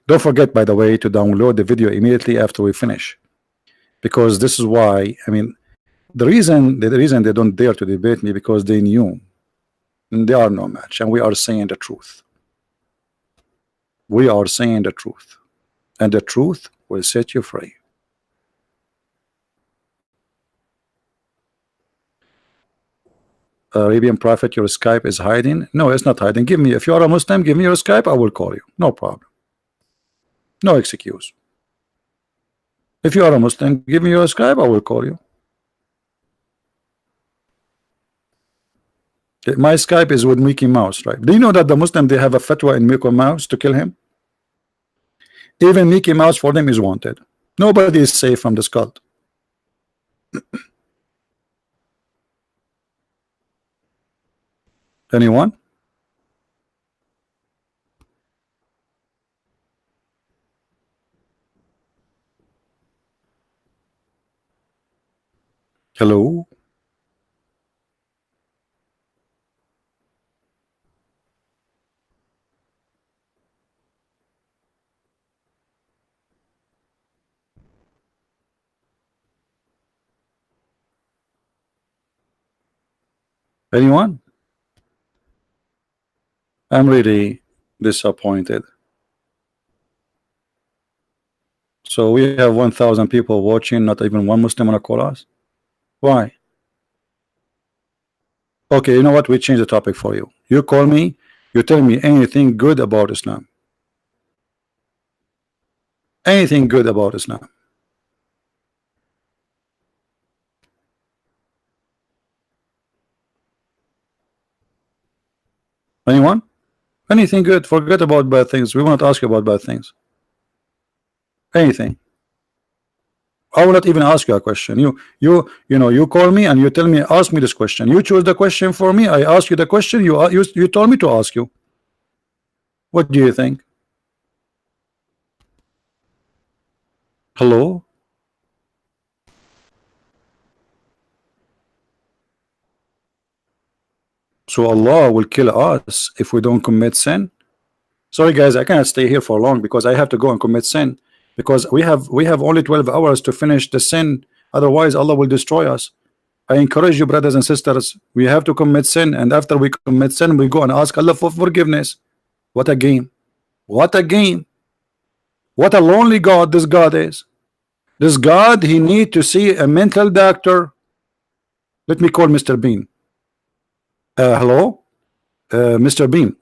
Don't forget, by the way, to download the video immediately after we finish, because this is why, I mean, the reason they don't dare to debate me, because they knew they are no match, and we are saying the truth. We are saying the truth, and the truth will set you free. Arabian Prophet, your Skype is hiding. No, it's not hiding. Give me, if you are a Muslim, give me your Skype, I will call you, no problem. No excuse. If you are a Muslim, give me your Skype, I will call you. My Skype is with Mickey Mouse, right? Do you know that the Muslim, they have a fatwa in Mickey Mouse to kill him? Even Mickey Mouse for them is wanted. Nobody is safe from this cult. Anyone? Hello? Anyone? I'm really disappointed. So we have 1,000 people watching, not even one Muslim wanna call us. Why? Okay, you know what? We change the topic for you. You call me, you tell me anything good about Islam. Anything good about Islam. Anyone? Anything good? Forget about bad things. We won't ask you about bad things. Anything. I will not even ask you a question. You know, you call me and you tell me, ask me this question. You choose the question for me. I ask you the question. You told me to ask you. What do you think? Hello? So Allah will kill us if we don't commit sin? Sorry guys, I cannot stay here for long because I have to go and commit sin, because we have only 12 hours to finish the sin, otherwise Allah will destroy us. I encourage you, brothers and sisters, we have to commit sin, and after we commit sin we go and ask Allah for forgiveness. What a game. What a game. What a lonely God this God is. This God, he need to see a mental doctor. Let me call Mr. Bean. Hello? Mr. Bean.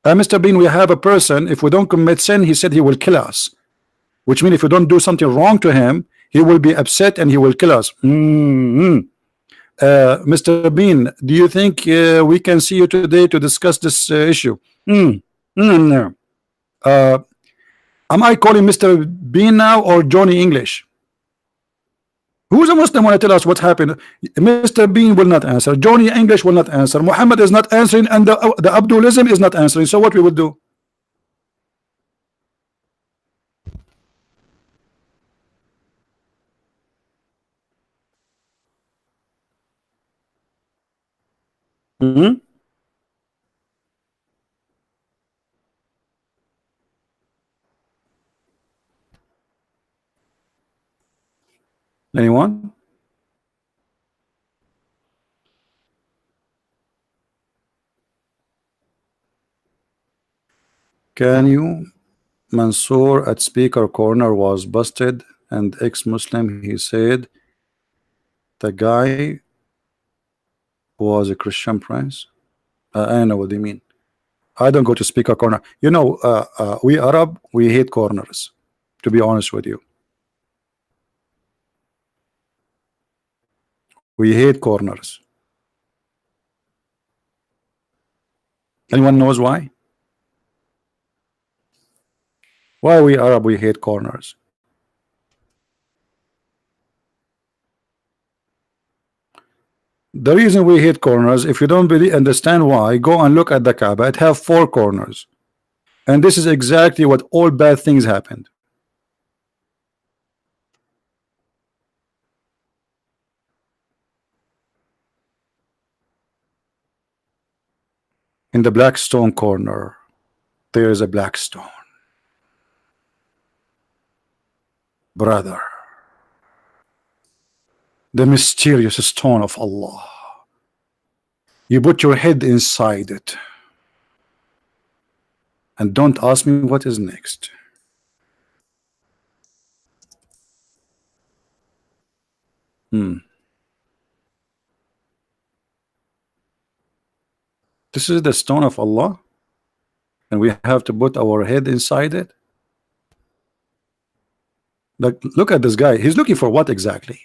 Mr. Bean, we have a person, if we don't commit sin, he said he will kill us. Which means if we don't do something wrong to him, he will be upset and he will kill us. Mr. Bean, do you think we can see you today to discuss this issue? Am I calling Mr. Bean now or Johnny English? Who's a Muslim want to tell us what happened? Mr. Bean will not answer. Johnny English will not answer. Muhammad is not answering, and the Abdulism is not answering. So what we will do? Hmm? Anyone? Can you? Mansoor at speaker corner was busted and ex-Muslim. He said the guy was a Christian prince. I know what they mean. I don't go to speaker corner. You know, we Arab, we hate corners, to be honest with you. We hate corners. Anyone knows why? Why we Arab, we hate corners? The reason we hate corners, if you don't really understand why, go and look at the Kaaba. It have 4 corners. And this is exactly what all bad things happened. In the black stone corner, there is a black stone. Brother, the mysterious stone of Allah. You put your head inside it. And don't ask me what is next. This is the stone of Allah, and we have to put our head inside it. Like, look at this guy. He's looking for what exactly?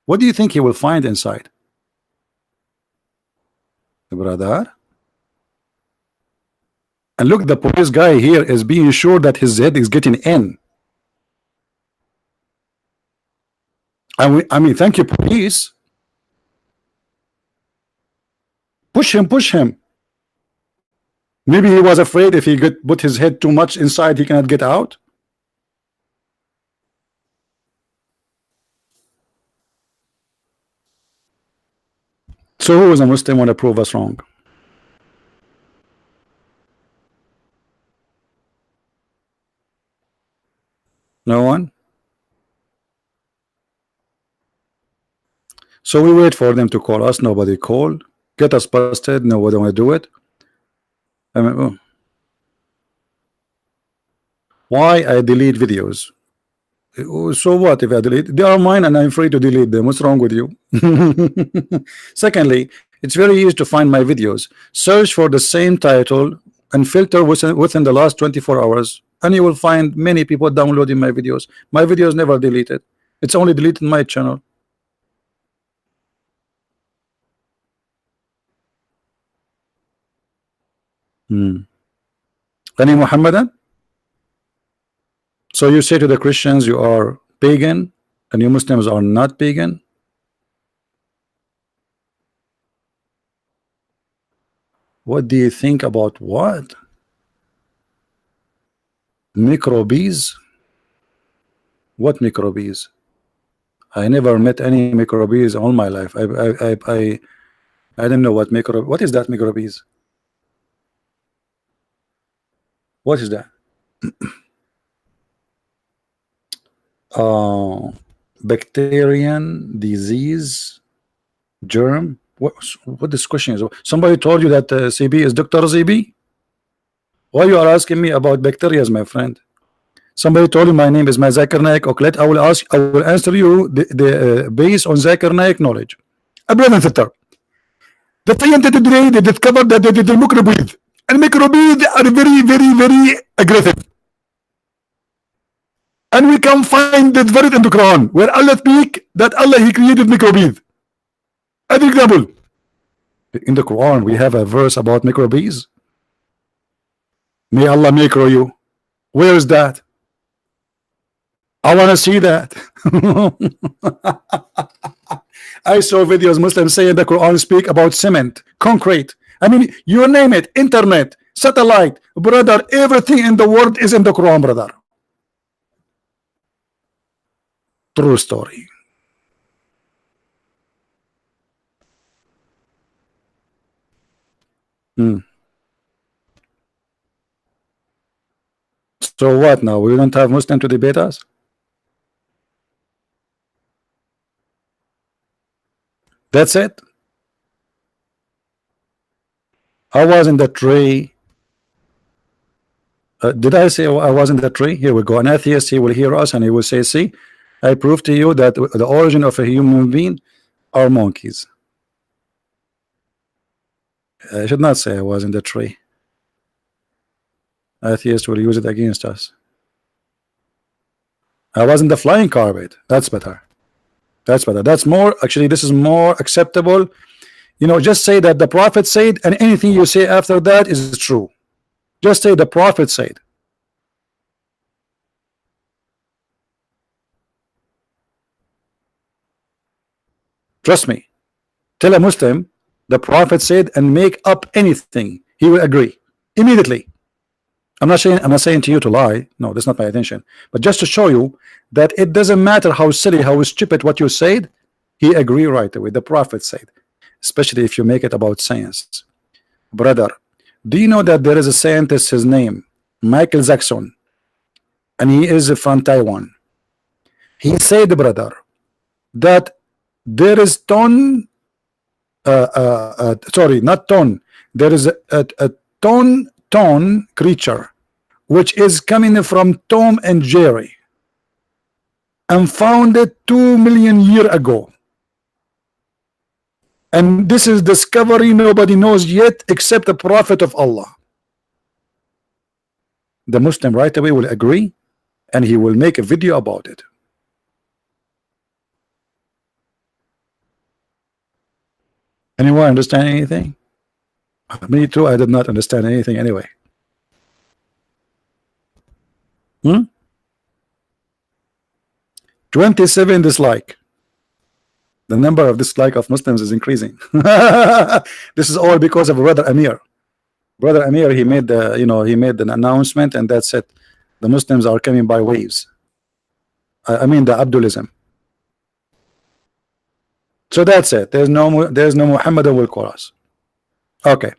What do you think he will find inside? Brother. And look, the police guy here is being sure that his head is getting in. I mean, thank you, police. Push him, push him. Maybe he was afraid if he put his head too much inside, he cannot get out. So who is a Muslim want to prove us wrong? No one? So we wait for them to call us. Nobody called. Get us busted. Nobody want to do it. I mean, oh. Why I delete videos? So what if I delete? They are mine and I'm free to delete them. What's wrong with you? Secondly, it's very easy to find my videos. Search for the same title and filter within the last 24 hours, and you will find many people downloading my videos. My videos never deleted. It's only deleted my channel. Any Muhammadan? So you say to the Christians you are pagan and you Muslims are not pagan? What do you think about what? Microbes? What microbes? I never met any microbes all my life. I don't know what microbe. What is that microbes? What is that? Bacterian disease germ. What this question is? Somebody told you that CB is Dr. CB? Why you are asking me about bacteria, my friend? Somebody told you my name is Zakir Naik Oklet. I will answer you based on Zakir Naik knowledge. Brother and sister, the scientists today they discovered that there is a microbes, and microbes are very aggressive. And we can find this verse in the Quran where Allah speak that Allah He created microbes. As an example, in the Quran we have a verse about microbes. May Allah micro you. Where is that? I want to see that. I saw videos Muslims saying the Quran speak about cement, concrete. I mean, you name it, internet, satellite, brother, everything in the world is in the Quran, brother. True story. Hmm. So what now? We don't have Muslim to debate us? That's it? I was in the tree. Did I say I was in the tree? Here we go. An atheist, he will hear us and he will say, see, I prove to you that the origin of a human being are monkeys. I should not say I was in the tree. Atheist will use it against us. I was in the flying carpet. That's better. That's better. That's more, actually, this is more acceptable. You know, just say that the Prophet said, and anything you say after that is true. Just say the Prophet said. Trust me. Tell a Muslim the Prophet said and make up anything. He will agree immediately. I'm not saying to you to lie. No, that's not my intention. But just to show you that it doesn't matter how silly, how stupid what you said, he agree right away. The Prophet said, especially if you make it about science. Brother, do you know that there is a scientist, his name Michael Jackson, and he is from Taiwan. He said, brother, that there is sorry, not ton, there is a ton creature which is coming from Tom and Jerry and found it 2 million years ago, and this is discovery nobody knows yet except the Prophet of Allah. The Muslim right away will agree and he will make a video about it. Anyone understand anything? Me too, I did not understand anything anyway. 27 dislike. The number of dislike of Muslims is increasing. This is all because of Brother Amir. Brother Amir, he made the, you know, he made an announcement, and that's it. The Muslims are coming by waves. I mean the Abdulism. So that's it. There's no Muhammad will call us. Okay,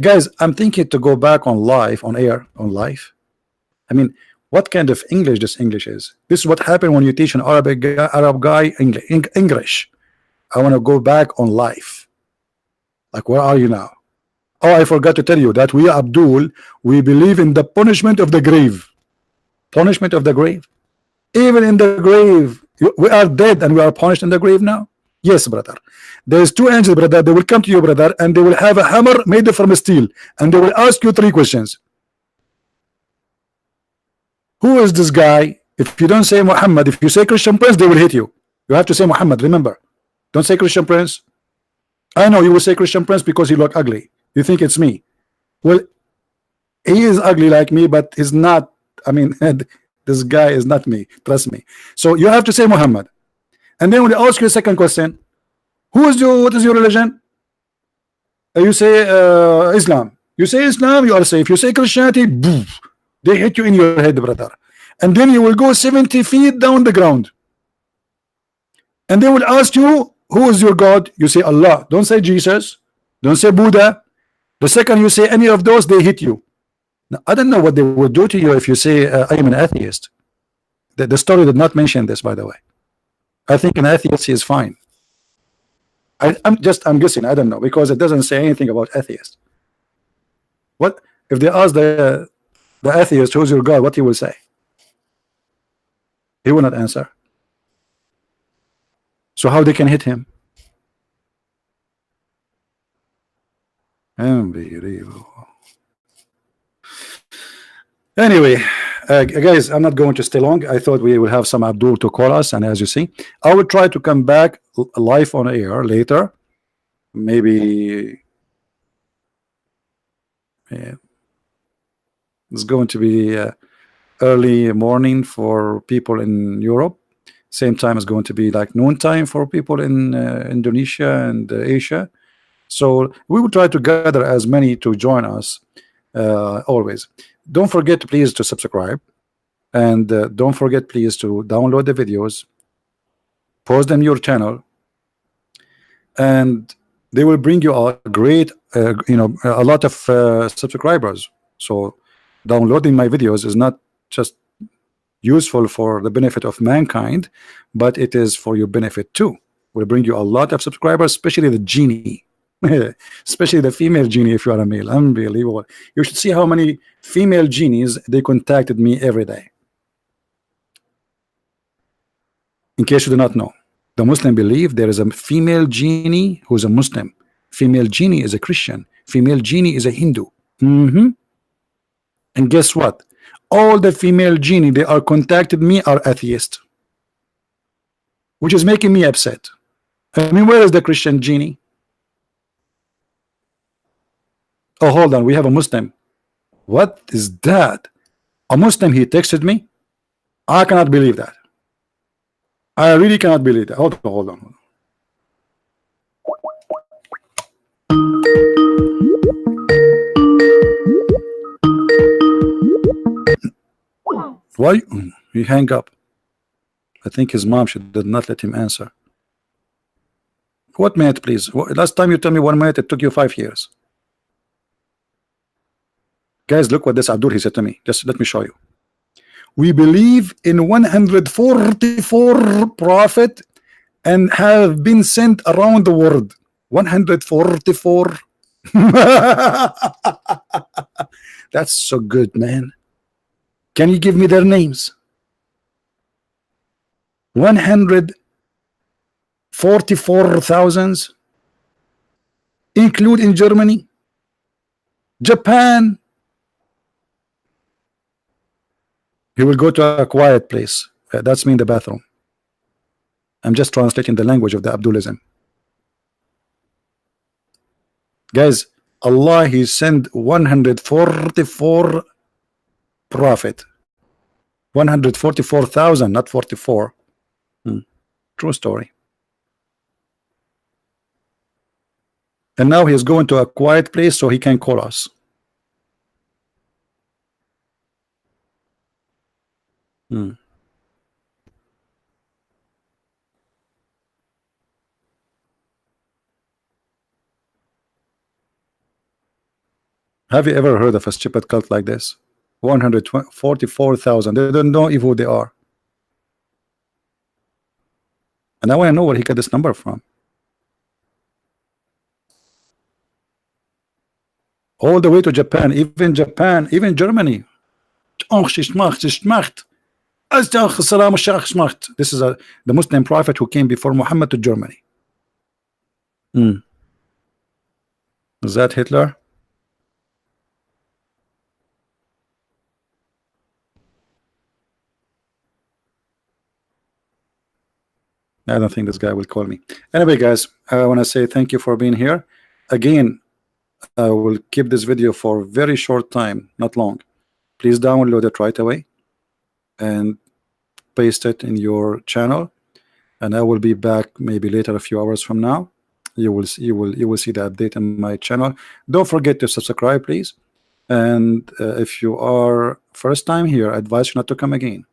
guys, I'm thinking to go back on live, on air, on live. I mean, what kind of English this English is? This is what happened when you teach an Arab guy English. I want to go back on live. Like, where are you now? Oh, I forgot to tell you that we, Abdul, we believe in the punishment of the grave. Punishment of the grave. Even in the grave, we are dead and we are punished in the grave now. Yes, brother. There's two angels, brother. They will come to you, brother, and they will have a hammer made from steel, and they will ask you 3 questions. Who is this guy? If you don't say Muhammad, if you say Christian Prince, they will hit you. You have to say Muhammad, remember. Don't say Christian Prince. I know you will say Christian Prince because you look ugly. You think it's me. Well, he is ugly like me, but he's not. I mean, this guy is not me. Trust me. So you have to say Muhammad. And then when they ask you a second question, what is your religion? You say Islam. You say Islam, you are safe. You say Christianity, boom, they hit you in your head, brother. And then you will go 70 feet down the ground. And they will ask you, who is your God? You say Allah. Don't say Jesus. Don't say Buddha. The second you say any of those, they hit you. Now, I don't know what they would do to you if you say I am an atheist. The story did not mention this, by the way. I think an atheist is fine. I'm guessing. I don't know, because it doesn't say anything about atheist. What if they ask the atheist, who's your God? What he will say? He will not answer. So how they can hit him? Unbelievable. Anyway, guys, I'm not going to stay long. I thought we will have some Abdul to call us, and as you see, I will try to come back live on air later. Maybe it's going to be early morning for people in Europe. Same time is going to be like noontime for people in Indonesia and Asia. So we will try to gather as many to join us always. Don't forget, please, to subscribe, and don't forget, please, to download the videos, post them your channel, and they will bring you a great, a lot of subscribers. So downloading my videos is not just useful for the benefit of mankind, but it is for your benefit too. Will bring you a lot of subscribers, especially the genie, especially the female genie. If you are a male, unbelievable. You should see how many female genies they contacted me every day. In case you do not know, the Muslim believe there is a female genie who's a Muslim, female genie is a Christian, female genie is a Hindu. And guess what? All the female genie they are contacted me are atheists, which is making me upset. I mean, where is the Christian genie? Oh, hold on, we have a Muslim. What is that? A Muslim, he texted me. I cannot believe that. I really cannot believe that. Hold on. Why he hang up? I think his mom did not let him answer. What minute, please? Last time you told me 1 minute, it took you 5 years. Guys, look what this Abdul he said to me. Just let me show you. We believe in 144 prophet and have been sent around the world. 144. That's so good, man. Can you give me their names? 144,000, include in Germany, Japan. He will go to a quiet place. That's me in the bathroom. I'm just translating the language of the Abdulism. Guys, Allah, he sent 144 prophet. 144,000, not 44. True story. And now he is going to a quiet place so he can call us. Have you ever heard of a stupid cult like this? 144,000. They don't know even who they are. And I want to know where he got this number from. All the way to Japan, even Germany. This is the Muslim prophet who came before Muhammad to Germany. Is that Hitler? I don't think this guy will call me. Anyway, guys, I want to say thank you for being here. Again, I will keep this video for a very short time, not long. Please download it right away and paste it in your channel, and I will be back maybe later, a few hours from now. You will see the update on my channel. Don't forget to subscribe, please. And if you are first time here, I advise you not to come again,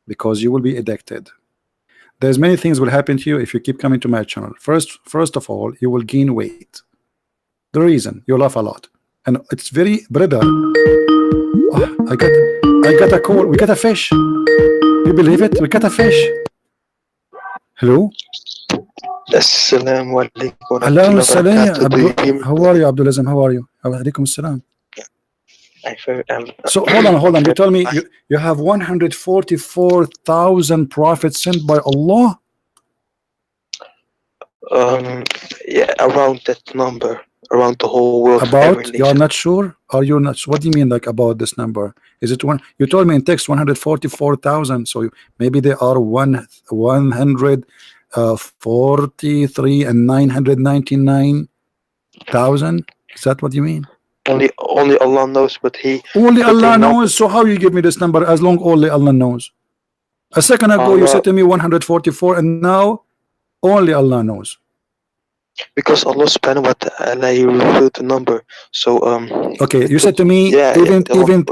because you will be addicted. There's many things will happen to you if you keep coming to my channel. First of all, you will gain weight. The reason, you laugh a lot, and it's very brother. Oh, I got a call. We got a fish. You believe it? We got a fish. Hello. Assalamu alaikum. Hello, how are you, Abdulism? How are you? Alaikum assalam. So hold on. You tell me you have 144,000 prophets sent by Allah. Yeah, around that number, around the whole world. About? You are not sure? Are you not? What do you mean, like about this number? Is it one? You told me in text 144,000. So maybe they are 143 and 999,000. Is that what you mean? Only Allah knows, but only Allah knows. So how you give me this number as long only Allah knows? A second ago you said to me 144, and now only Allah knows. Because Allah subhanahu wa ta'ala, he revealed the number. So okay, you said to me,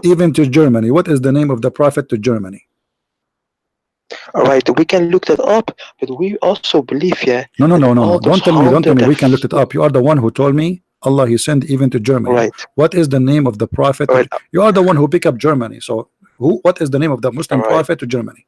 even to Germany. What is the name of the prophet to Germany? All right, we can look that up, but we also believe, yeah, No, no, that no, no, all no. those Don't tell me we can look it that up. You are the one who told me Allah He sent even to Germany. right, What is the name of the prophet? all right, You are the one who pick up Germany. So who? What is the name of the all Muslim right. prophet to Germany?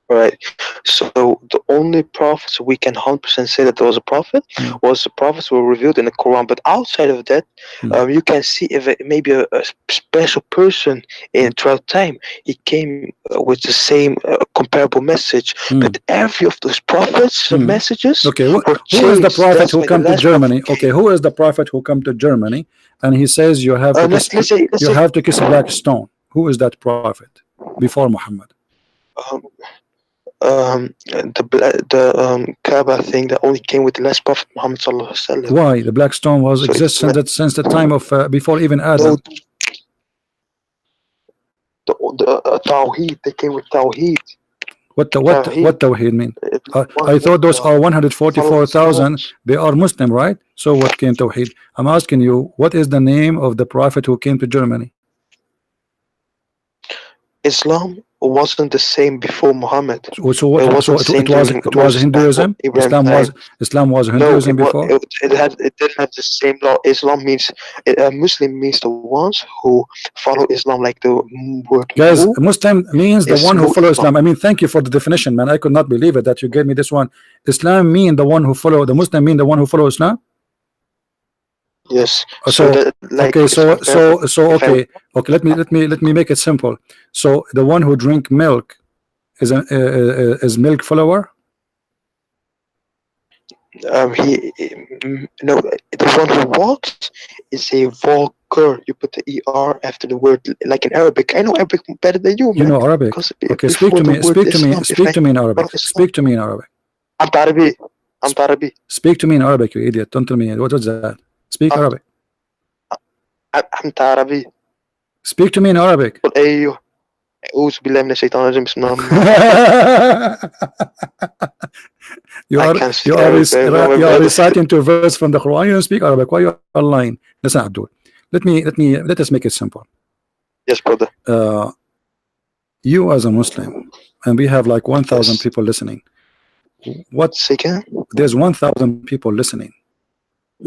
Right. So the only prophets we can 100% say that there was a prophet Hmm. was the prophets were revealed in the Quran. But outside of that, Hmm. you can see if it maybe a special person in throughout time he came with the same comparable message. Hmm. But every of those prophets' Hmm. messages Okay, were who is the changed. prophet That's who why the come to last prophet. Germany? Okay, who is the prophet who come to Germany and he says you have to kiss Let's you say have to kiss a black stone? Who is that prophet before Muhammad? um, the Kaaba thing that only came with the last prophet Muhammad sallallahu alaihi wasallam. Why the black stone was So it's exist since the time of before even no Adam? the Tawheed. They came with Tawheed. What Tawheed. Tawheed mean? One I thought those are follow his 144,000. laws. They are Muslim, right? So what came Tawheed? I'm asking you, what is the name of the prophet who came to Germany? Islam wasn't the same before Muhammad. So what? It wasn't So the same during it was Moses time, Hinduism. Abraham time. Islam was No, Hinduism before. it didn't have the same law. Islam means Muslim means the ones who follow Islam, like the word Guys, Mu Muslim means the is one who Mu follows Islam. Islam. I mean, thank you for the definition, man. I could not believe it that you gave me this one. Islam mean the one who follow the Muslim mean the one who follows Islam. Yes. So So that like okay, it's comparable. If I okay. Let me make it simple. So the one who drink milk is milk follower. no, the one who walks is a walker. You put the er after the word, like in Arabic. I know Arabic better than you, You man. know Arabic. Because Okay, before the word Islam, speak to me in Arabic. Speak to me in Arabic. I'm Arabi. I'm Arabi. Speak to me in Arabic, you idiot. Don't tell me what was that. Speak Arabic. I'm Arabi. Speak to me in Arabic. قل أيوه أعوذ بالله من الشيطان الرجيم بسم الله الرحمن الرحيم. you are reciting to a verse from the Quran. You don't speak Arabic. Why you are lying? Listen, Abdul. Let us make it simple. Yes, brother. You as a Muslim, and we have like 1,000 Yes. people listening. What? Second? There's 1,000 people listening.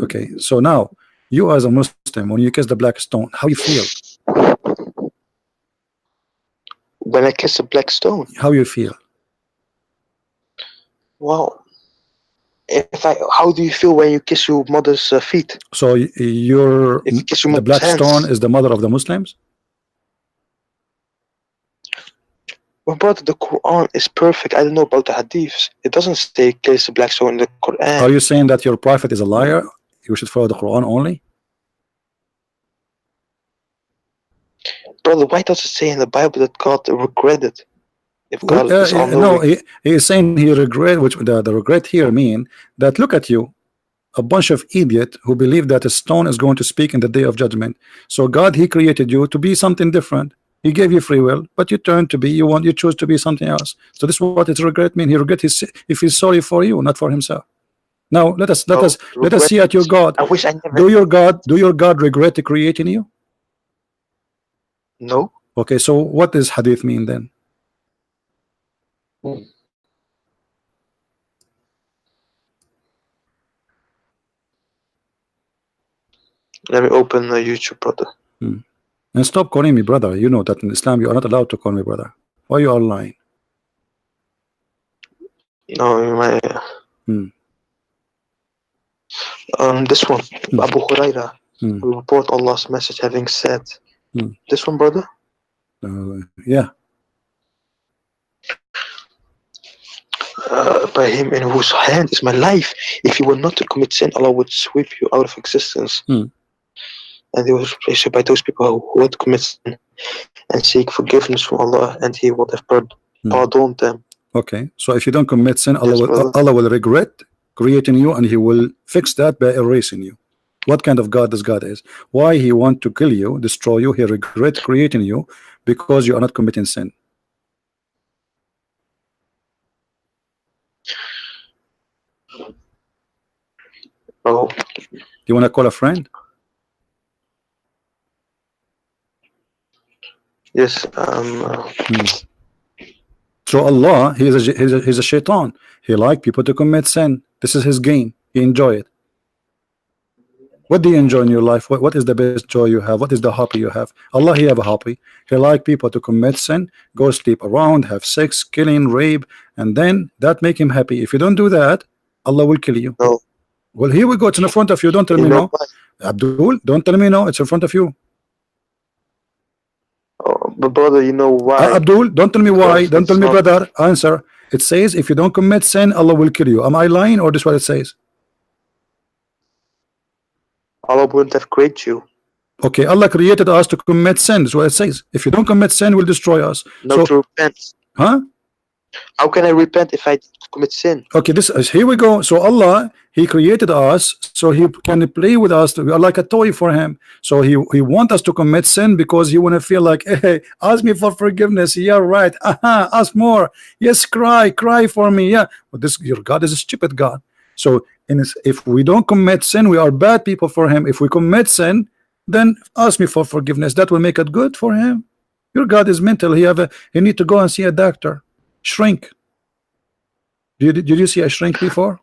Okay, so now you as a Muslim, when you kiss the black stone, how you feel? When I kiss a black stone. How you feel? Wow. How do you feel when you kiss your mother's feet? So If you kiss your the black mother's stone hands. is the mother of the Muslims? Well, brother, the Quran is perfect. I don't know about the hadiths. It doesn't say kiss a black stone in the Quran. Are you saying that your prophet is a liar? You should follow the Quran only? Brother, why does it say in the Bible that God regretted? If God is all no, he is saying he regret, which the regret here mean that look at you, a bunch of idiot who believe that a stone is going to speak in the day of judgment. So God, he created you to be something different. He gave you free will, but you turn to be, you choose to be something else. So this is what it regret mean. He regret if he's sorry for you, not for himself. Now let us see at your God. I wish I never. Do your God regret creating you? No. Okay, so what does hadith mean then? Let me open YouTube, brother. And stop calling me brother. You know that in Islam you are not allowed to call me brother. Why you are lying? No, my. This one, Abu Huraira, will report Allah's message having said. This one, brother. Yeah. By him in whose hand is my life. If you were not to commit sin, Allah would sweep you out of existence. And he was replaced by those people who would commit sin and seek forgiveness from Allah, and He would have pardoned them. Okay, so if you don't commit sin, Allah will regret creating you, and He will fix that by erasing you. What kind of God this God is? Why He want to kill you, destroy you? He regret creating you because you are not committing sin. Oh, you want to call a friend? Yes. So Allah, he's a shaitan. He like people to commit sin. This is his game. He enjoy it. What do you enjoy in your life? What is the best joy you have? What is the happy you have? Allah, he have a happy. He like people to commit sin, go sleep around, have sex, killing, rape, and then that make him happy. If you don't do that, Allah will kill you. No. Well, here we go. It's in front of you. Don't tell me no. Abdul, don't tell me no. It's in front of you. Oh, but brother, you know why? Abdul, don't tell me why. Don't tell me, brother. Answer. It says if you don't commit sin, Allah will kill you. Am I lying or this is what it says? Allah wouldn't have created you. Okay, Allah created us to commit sin. That's what it says. If you don't commit sin, will destroy us. No, to repent. Huh? How can I repent if I commit sin? Okay, this is here we go. So Allah, he created us so he can play with us. We are like a toy for him. So he want us to commit sin because he want to feel like, hey, ask me for forgiveness. Yeah, right. Ask more. Yes, cry for me. Yeah, but this your God is a stupid God. So if we don't commit sin, we are bad people for him. If we commit sin, then ask me for forgiveness. That will make it good for him. Your God is mental. He need to go and see a doctor. Shrink. Did you see a shrink before?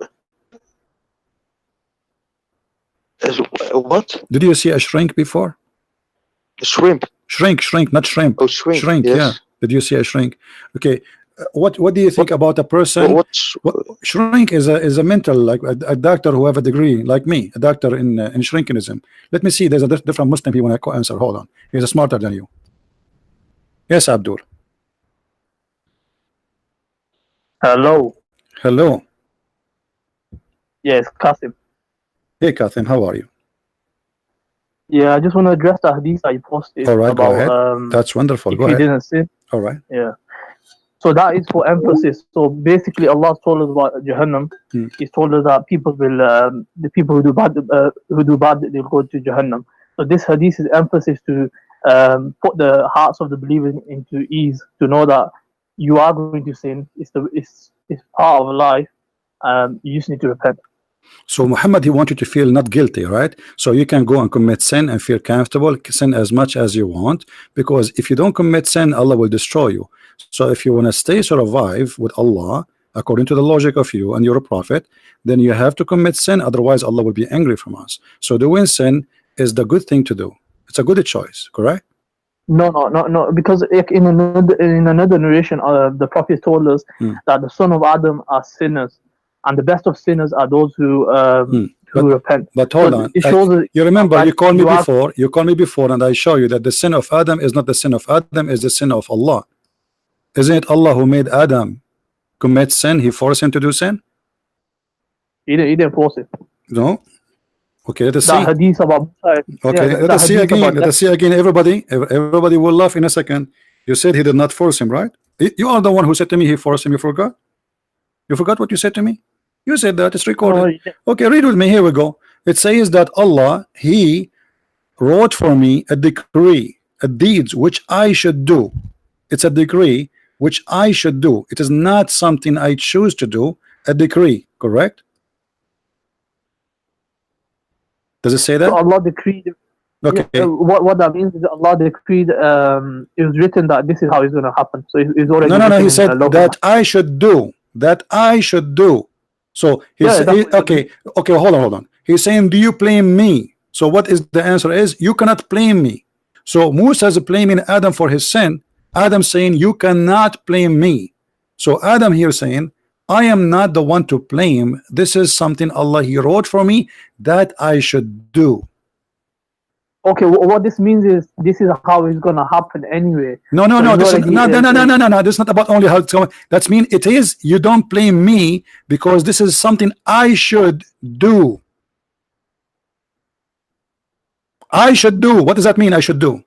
What? Did you see a shrink before? Shrimp. Shrink, not shrimp. Oh, shrink. Yes. Yeah. Did you see a shrink? Okay. What do you think about a person? Shrink is a mental, like a doctor who have a degree, like me, a doctor in shrinkinism. Let me see. There's a different Muslim he want to answer. Hold on. He's smarter than you. Yes, Abdul. Hello. Hello. Yes, Qasim. Hey, Qasim, how are you? Yeah, I just want to address the hadith I posted. All right, about, go ahead. That's wonderful. If go ahead. Didn't sin. All right. Yeah. So that is for emphasis. So basically, Allah told us about Jahannam. He's told us that people will, the people who do bad, they'll go to Jahannam. So this hadith is emphasis to put the hearts of the believers into ease, to know that you are going to sin. It's part of life. You just need to repent. So Muhammad, he wants you to feel not guilty, right? So you can go and commit sin and feel comfortable, sin as much as you want, because if you don't commit sin, Allah will destroy you. So if you want to stay survive with Allah, according to the logic of you and you're a prophet, then you have to commit sin, otherwise Allah will be angry from us. So doing sin is the good thing to do. It's a good choice, correct? No, because in another narration, the Prophet told us that the son of Adam are sinners, and the best of sinners are those who repent. But hold on, you remember you called me before. You called me before, and I show you that the sin of Adam is not the sin of Adam; is the sin of Allah. Isn't it Allah who made Adam commit sin? He forced him to do sin. He didn't force it. No. Okay, let us see. Hadith about, okay, let us see again. Let us see again. Everybody will laugh in a second. You said he did not force him, right? You are the one who said to me he forced him. You forgot? You forgot what you said to me? You said that. It's recorded. Okay, read with me. Here we go. It says that Allah, he wrote for me a decree, a deeds which I should do. It's a decree which I should do. It is not something I choose to do. A decree, correct? Does it say that? So Allah decreed. Okay. Yeah, what that means is that Allah decreed. It was written that this is how it's going to happen. So it's already. No. He said that I should do. That I should do. So he said, okay. Hold on. He's saying, do you blame me? So what is the answer? Is you cannot blame me. So Musa is blaming Adam for his sin. Adam saying you cannot blame me. So Adam here saying, I am not the one to blame. This is something Allah he wrote for me that I should do. Okay, what this means is this is how it's gonna happen anyway. No. This is not about only how it's going. That's mean it is. You don't blame me because this is something I should do. I should do. What does that mean? I should do.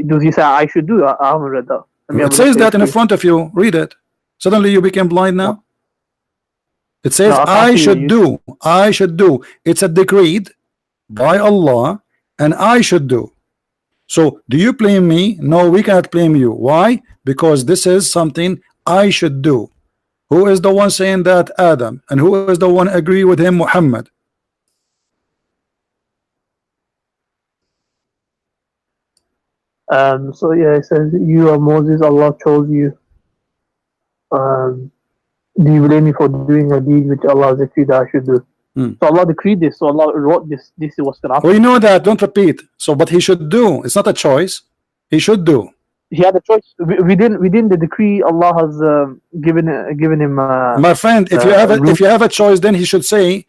Does he say I should do? I haven't read that. It says that in front of you. Read it. Suddenly you became blind now. It says I should do. I should do. It's a decreed by Allah, and I should do. So do you blame me? No, we cannot blame you. Why? Because this is something I should do. Who is the one saying that? Adam. And who is the one agree with him? Muhammad. So yeah, it says you are Moses. Allah chose you. do you blame me for doing a deed which Allah has decreed that I should do? So Allah decreed this, so Allah wrote this. This is what's gonna happen. We know that. Don't repeat. So, but he should do. It's not a choice. He should do. He had a choice. Within the decree, Allah has given him. My friend, if you have a choice, then he should say.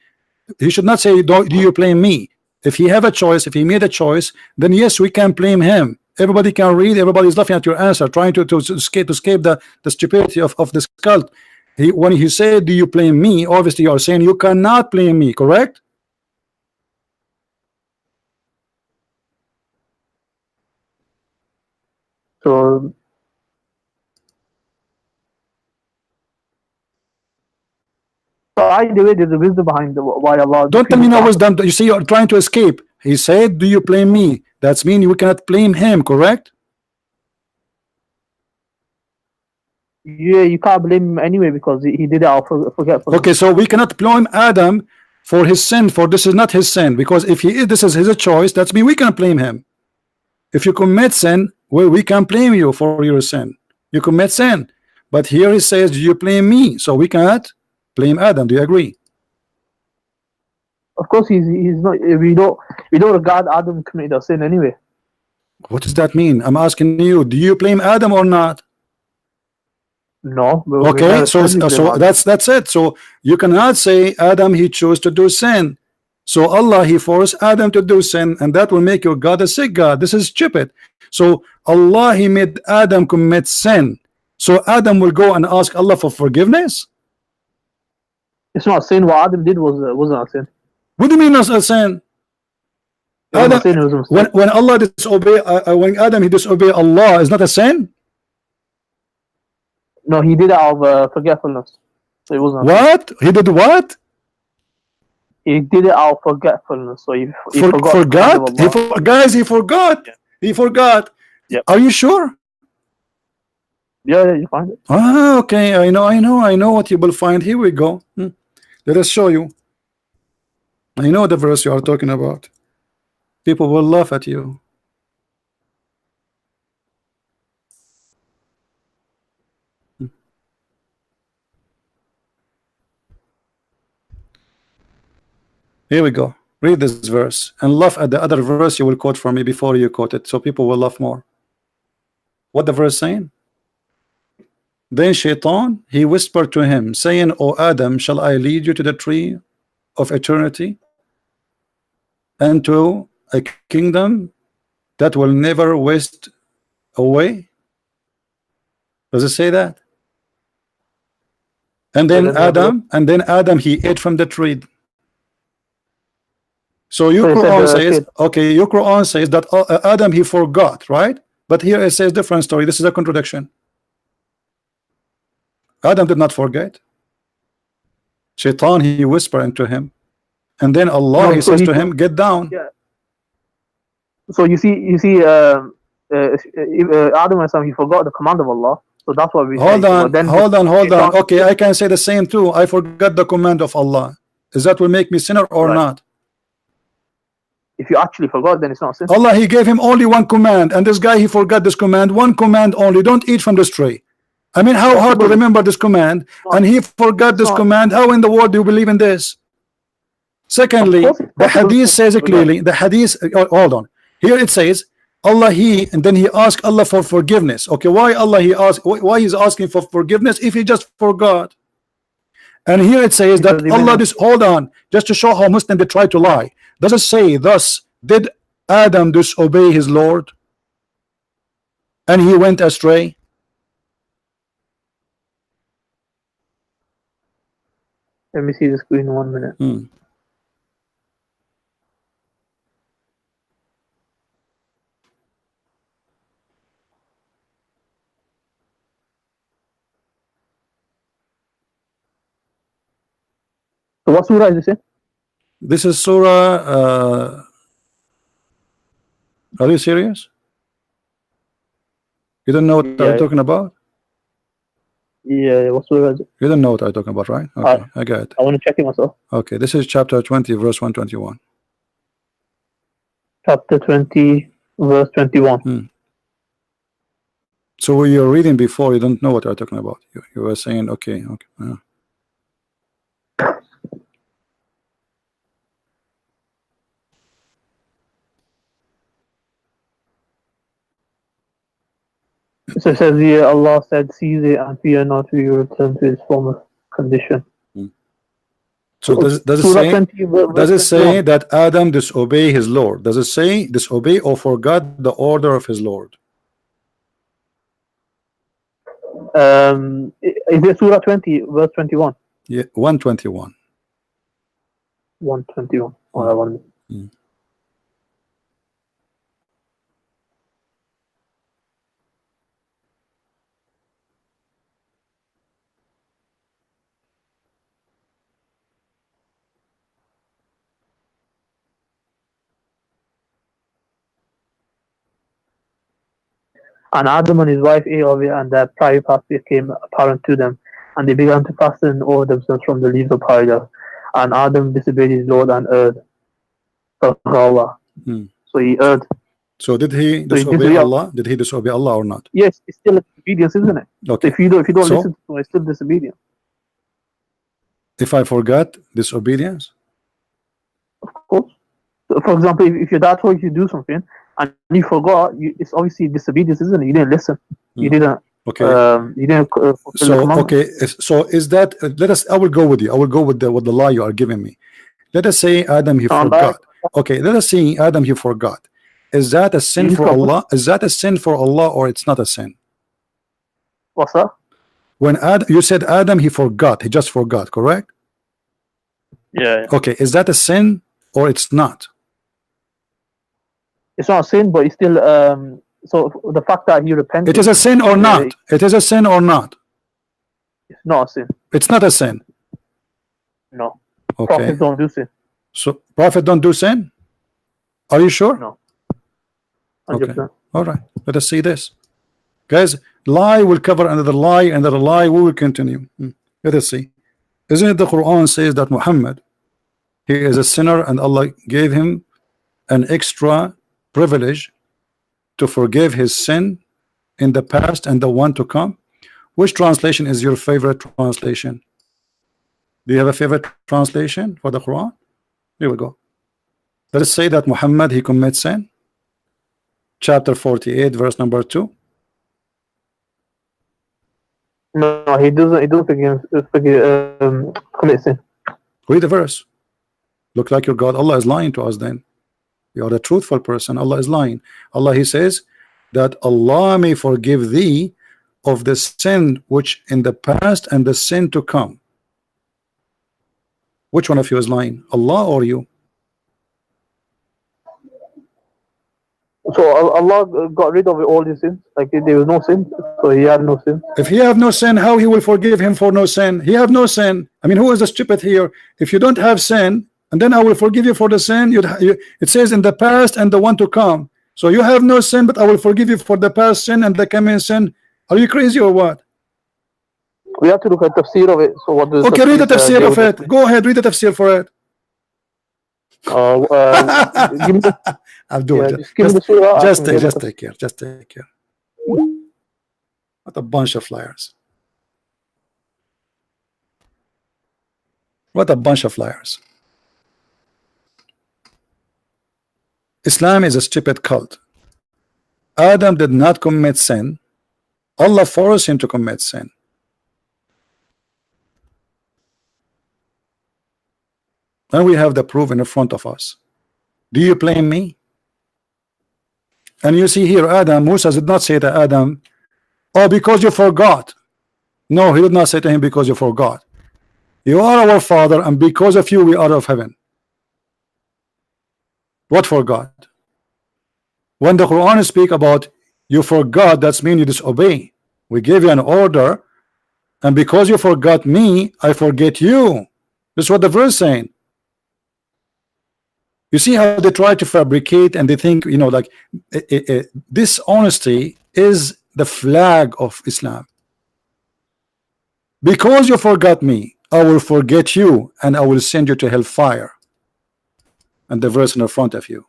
He should not say, do you blame me? If he have a choice, if he made a choice, then yes, we can blame him. Everybody can read. Everybody's laughing at your answer, trying to escape the stupidity of this cult. When he said, do you blame me? Obviously, you are saying you cannot blame me, correct? So either way, there's a wisdom behind why Allah. Don't tell me no wisdom. You see, you're trying to escape. He said, do you blame me? That's mean we cannot blame him, correct? Yeah, you can't blame him anyway because he did it out of forgetfulness. Okay, so we cannot blame Adam for his sin, for this is not his sin, because if this is his choice, that's mean we can blame him. If you commit sin, well, we can blame you for your sin. You commit sin, but here he says, you blame me, so we cannot blame Adam. Do you agree? Of course, he's not. We don't regard Adam committed a sin anyway. What does that mean? I'm asking you. Do you blame Adam or not? No. Okay, so that's it. So you cannot say Adam he chose to do sin. So Allah he forced Adam to do sin, and that will make your God a sick God. This is stupid. So Allah he made Adam commit sin. So Adam will go and ask Allah for forgiveness. It's not sin. What Adam did wasn't a sin. What do you mean not a sin? Adam, when Allah when Adam he disobey Allah, is not a sin? No, he did it out of forgetfulness. So it wasn't. What? He did what? He did it out of forgetfulness. So he forgot. Guys, he forgot. Yeah. He forgot. Yep. Are you sure? Yeah, you find it. Ah, okay. I know what you will find. Here we go. Let us show you. I know the verse you are talking about. People will laugh at you. Here we go. Read this verse and laugh at the other verse you will quote from me before you quote it, so people will laugh more. What the verse saying? Then Shaitan, he whispered to him, saying, O Adam, shall I lead you to the tree of eternity and to a kingdom that will never waste away? Does it say that? And then Adam he ate from the tree. So your Quran says, okay, your Quran says that Adam he forgot, right? But here it says different story. This is a contradiction. Adam did not forget. Shaitan he whispered into him, and then Allah he says to him, get down. Yeah. So you see, Adam he forgot the command of Allah. So that's what we hold on. Okay, I can say the same too. I forgot the command of Allah. Is that will make me sinner or not? If you actually forgot, then it's not sin. Allah he gave him only one command, and this guy he forgot this command. One command only: don't eat from this tree. I mean, how hard to remember this command? And he forgot this command. How in the world do you believe in this? Secondly, the hadith says it clearly. The hadith, hold on. Here it says, Allah and then he asked Allah for forgiveness. Okay, why Allah why he's asking for forgiveness if he just forgot? And here it says that Allah hold on, just to show how Muslim they try to lie. Does it say, thus did Adam disobey his Lord and he went astray? Let me see the screen 1 minute. So what surah is this in? This is surah. Are you serious? You don't know what I'm talking about? Yeah, what surah is it? You don't know what I'm talking about, right? Okay, I got it. I want to check it myself. Okay, this is chapter 20, verse 121. Chapter 20, verse 21. So you're reading before, you don't know what you're talking about. You were saying, okay. So it says here, Allah said, seize it and fear not, we will return to its former condition. So does it say that Adam disobey his Lord? Does it say disobey or forgot the order of his Lord? Is it Surah 20, verse 21? Yeah, 121. 121. Oh, that one. And Adam and his wife ate of it, and their private path became apparent to them, and they began to fasten over themselves from the leaves of paradise. And Adam disobeyed his Lord and erred. So he erred. So did he disobey Allah? Did he disobey Allah or not? Yes, it's still disobedience, isn't it? Okay. So if you don't listen to him, it's still disobedience. If I forgot disobedience? Of course. So for example, if your dad told you to do something and you forgot, it's obviously disobedience, isn't it? You didn't listen. You didn't. Okay. You didn't. So is that? I will go with you. I will go with the lie you are giving me. Let us say Adam he forgot. Okay. Let us say Adam he forgot. Is that a sin for Allah? Is that a sin for Allah or it's not a sin? What's that? When you said Adam he forgot. He just forgot. Correct? Yeah. Okay. Is that a sin or it's not? It's not a sin, but it's still so the fact that he repented. It is a sin or not? It is a sin or not? It's not a sin. It's not a sin. No. Okay. Prophets don't do sin. So Prophet don't do sin? Are you sure? No. 100%. Okay. All right. Let us see this. Guys, lie will cover another lie, and another lie. We will continue. Let us see. Isn't it the Quran says that Muhammad, he is a sinner and Allah gave him an extra privilege to forgive his sin in the past and the one to come? Which translation is your favorite translation? Do you have a favorite translation for the Quran? Here we go. Let us say that Muhammad he commits sin. Chapter 48 verse number 2. No, he doesn't commit sin. Read the verse. Look like your God. Allah is lying to us then. You are a truthful person. Allah is lying. Allah he says that Allah may forgive thee of the sin which in the past and the sin to come. Which one of you is lying? Allah or you? So Allah got rid of all his sins. Like there was no sin, so he had no sin. If he have no sin, how he will forgive him for no sin? He have no sin. I mean, who is the stupid here? If you don't have sin, and then I will forgive you for the sin. It says in the past and the one to come. So you have no sin, but I will forgive you for the past sin and the coming sin. Are you crazy or what? We have to look at the tafsir of it. So what does okay, read the tafsir of it. Go ahead, read the tafsir for it. Give me the, I'll do it. Just take care. Just take care. What a bunch of liars. What a bunch of liars. Islam is a stupid cult. Adam did not commit sin. Allah forced him to commit sin. And we have the proof in front of us. Do you blame me? And you see here Adam, Musa did not say to Adam, oh, because you forgot. No, he did not say to him, because you forgot. You are our father, and because of you we are of heaven. What forgot? When the Quran speak about you forgot, that's mean you disobey. We gave you an order, and because you forgot me, I forget you. This is what the verse saying. You see how they try to fabricate, and they think, you know, like dishonesty is the flag of Islam. Because you forgot me, I will forget you, and I will send you to hellfire. And the verse in the front of you.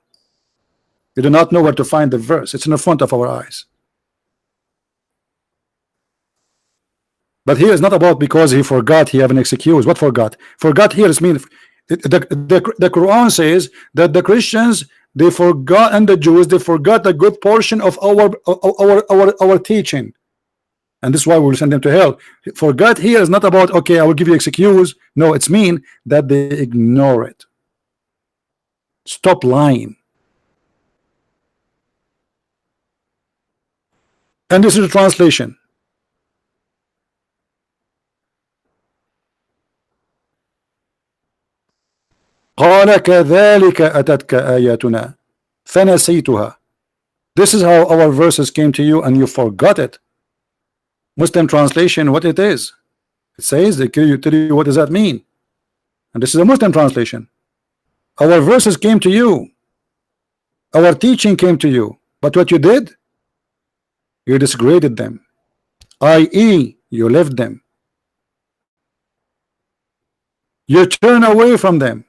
You do not know where to find the verse. It's in the front of our eyes. But here is not about because he forgot, he have an excuse. What forgot? Forgot here is mean the Quran says that the Christians, they forgot, and the Jews, they forgot a good portion of our teaching, and this is why we will send them to hell. Forgot here is not about okay, I will give you excuse. No, it's mean that they ignore it. Stop lying. And this is a translation. قال كذلك أتتك آياتنا فنسيتها. This is how our verses came to you and you forgot it. Muslim translation, what it is? It says, they tell you what does that mean? And this is a Muslim translation. Our verses came to you, our teaching came to you, but what you did, you disgraded them, i.e. you left them, you turn away from them.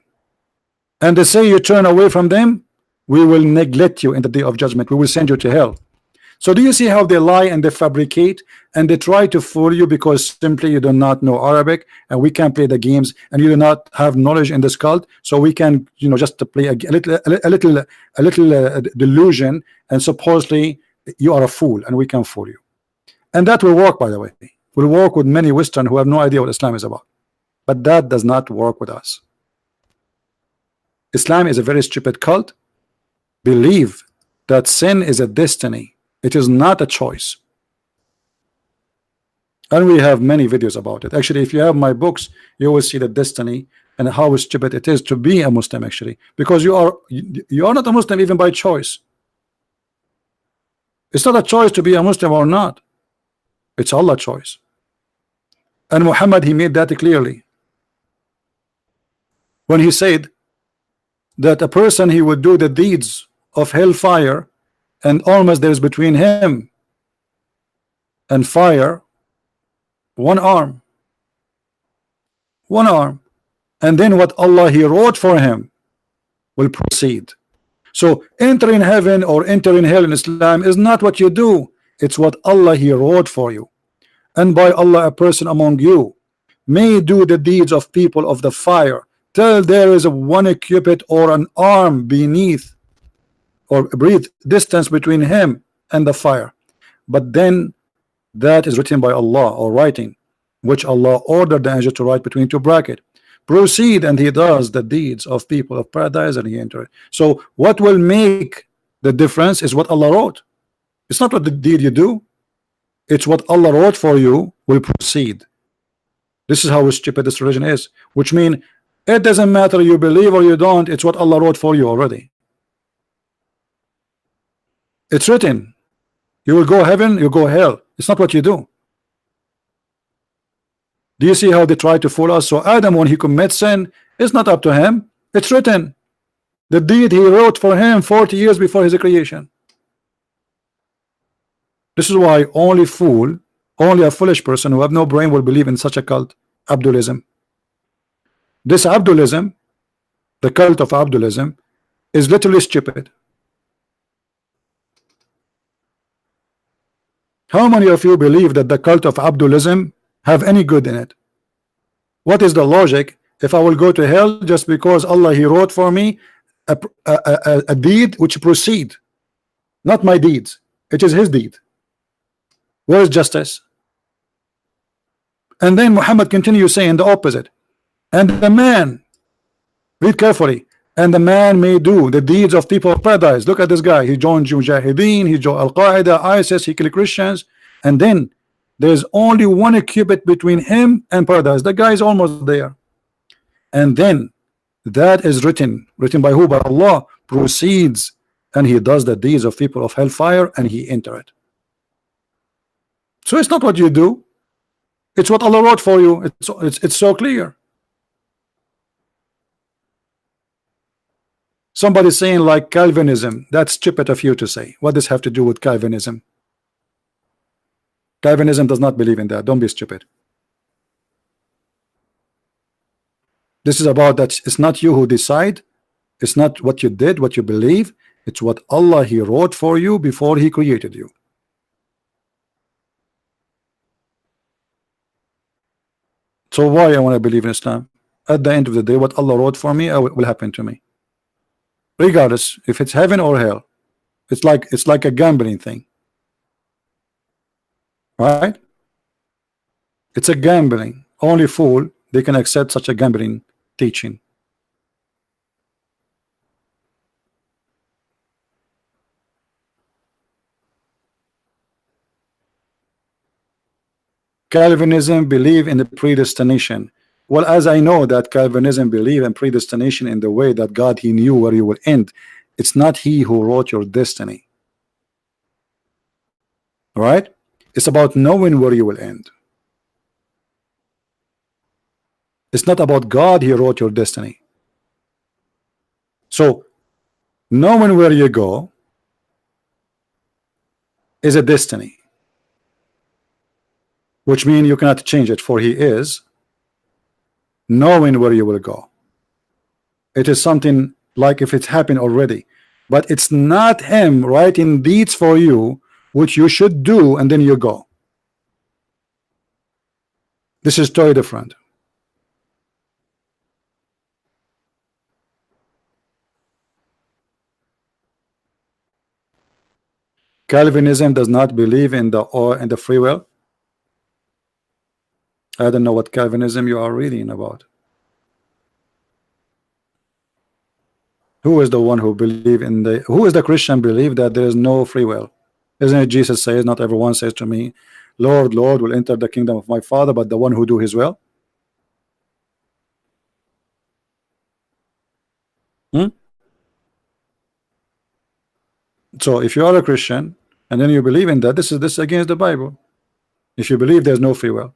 And they say you turn away from them, we will neglect you in the day of judgment, we will send you to hell. So do you see how they lie and they fabricate and they try to fool you because simply you do not know Arabic and we can't play the games and you do not have knowledge in this cult, so we can, you know, just to play a little delusion, and supposedly you are a fool and we can fool you. And that will work, by the way. Will work with many Western who have no idea what Islam is about, but that does not work with us. Islam is a very stupid cult. Believe that sin is a destiny. It is not a choice. And we have many videos about it. Actually, if you have my books, you will see the destiny and how stupid it is to be a Muslim, actually, because you are not a Muslim even by choice. It's not a choice to be a Muslim or not. It's Allah's choice. And Muhammad, he made that clearly when he said that a person, he would do the deeds of hellfire, and almost there is between him and fire one arm, and then what Allah he wrote for him will proceed. So entering heaven or entering hell in Islam is not what you do, it's what Allah he wrote for you. And by Allah, a person among you may do the deeds of people of the fire till there is a one cubit or an arm beneath or breathe distance between him and the fire, but then that is written by Allah, or writing, which Allah ordered the angel to write between two brackets. Proceed, and he does the deeds of people of paradise and he enters. So what will make the difference is what Allah wrote. It's not what the deed you do, it's what Allah wrote for you will proceed. This is how stupid this religion is, which means it doesn't matter you believe or you don't, it's what Allah wrote for you already. It's written. You will go heaven, you go hell. It's not what you do. Do you see how they try to fool us? So Adam, when he commits sin, it's not up to him. It's written. The deed he wrote for him 40 years before his creation. This is why only a foolish person who have no brain will believe in such a cult, Abdulism. This Abdulism, the cult of Abdulism, is literally stupid. How many of you believe that the cult of Abdulism have any good in it? What is the logic if I will go to hell just because Allah he wrote for me a deed which proceed, not my deeds, it is his deed? Where is justice? And then Muhammad continues saying the opposite. And the man, read carefully, and the man may do the deeds of people of paradise. Look at this guy, he joined Mujahideen, he joined Al-Qaeda, ISIS, he killed Christians, and then there's only one cubit between him and paradise. The guy is almost there. And then that is written by who? By Allah, proceeds, and he does the deeds of people of hellfire and he enter it. So it's not what you do, it's what Allah wrote for you. It's so clear. Somebody saying like Calvinism, that's stupid of you to say. What does have to do with Calvinism? Calvinism does not believe in that. Don't be stupid. This is about that it's not you who decide, it's not what you did, what you believe, it's what Allah he wrote for you before he created you. So why I want to believe in Islam? At the end of the day, what Allah wrote for me will happen to me, regardless if it's heaven or hell. It's like a gambling thing, right? It's a gambling. Only fool they can accept such a gambling teaching. Calvinism believe in the predestination. Well, as I know that Calvinism believe in predestination in the way that God, he knew where you will end. It's not he who wrote your destiny. All right? It's about knowing where you will end. It's not about God, he wrote your destiny. So knowing where you go is a destiny, which means you cannot change it, for he is knowing where you will go. It is something like if it's happened already, but it's not him writing deeds for you which you should do and then you go. This is totally different. Calvinism does not believe in the free will. I don't know what Calvinism you are reading about. Who is the one who believe in the? Who is the Christian believe that there is no free will? Isn't it Jesus says, "Not everyone says to me, Lord, Lord, will enter the kingdom of my Father, but the one who do His will." So if you are a Christian and then you believe in that, this is against the Bible. If you believe there's no free will,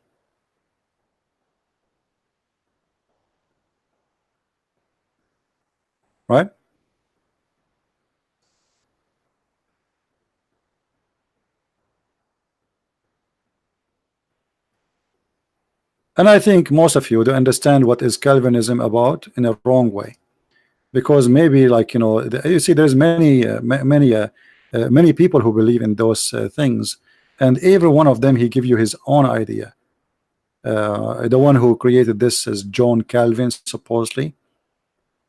right? And I think most of you do understand what is Calvinism about in a wrong way, because maybe, like, you know, you see there's many people who believe in those things, and every one of them he give you his own idea. The one who created this is John Calvin, supposedly,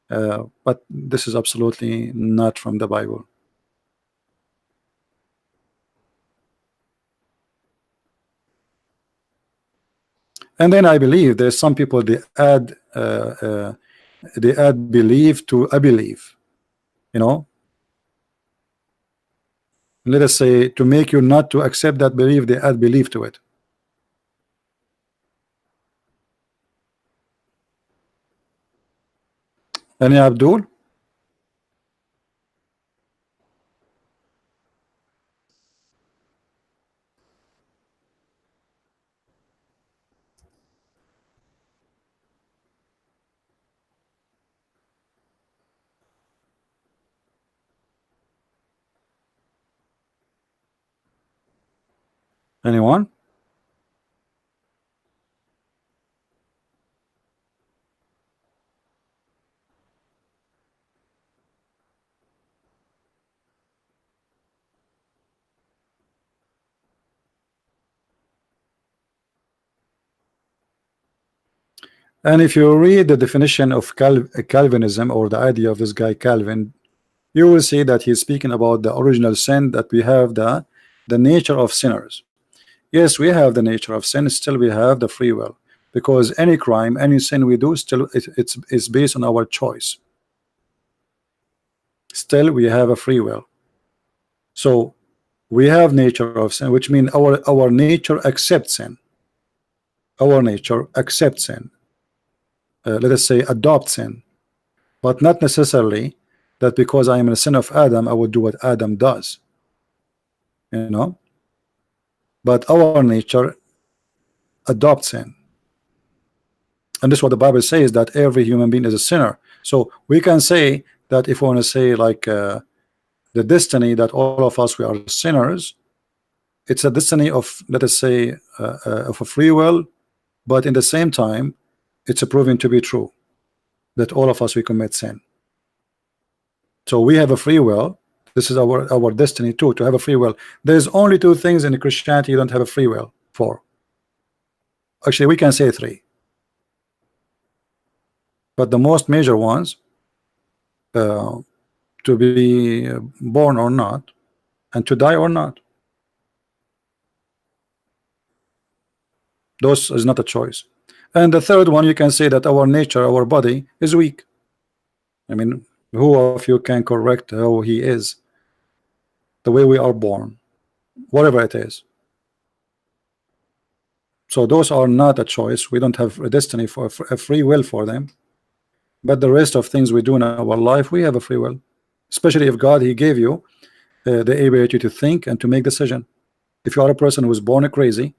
but this is absolutely not from the Bible. And then I believe there's some people they add belief to a belief, you know. Let us say to make you not to accept that belief, they add belief to it. Any Abdul? Anyone? And if you read the definition of Calvinism, or the idea of this guy Calvin, you will see that he's speaking about the original sin, that we have the nature of sinners. Yes, we have the nature of sin, still we have the free will, because any crime, any sin we do, still it's based on our choice. Still we have a free will. So we have nature of sin, which means our nature accepts sin. Our nature accepts sin. Let us say adopt sin, but not necessarily that because I am a son of Adam I would do what Adam does, you know. But our nature adopts sin, and this is what the Bible says, that every human being is a sinner. So we can say that if we want to say like the destiny that all of us we are sinners, it's a destiny of, let us say, of a free will, but in the same time it's proven to be true that all of us we commit sin. So we have a free will. This is our destiny too, to have a free will. There's only two things in Christianity you don't have a free will for. Actually we can say three. but the most major ones, to be born or not, and to die or not. Those is not a choice. And the third one, you can say that our nature, our body is weak. I mean, who of you can correct how he is? The way we are born, whatever it is. So those are not a choice. We don't have a destiny for a free will for them. But the rest of things we do in our life, we have a free will. Especially if God, he gave you the ability to think and to make decision. If you are a person who was born crazy,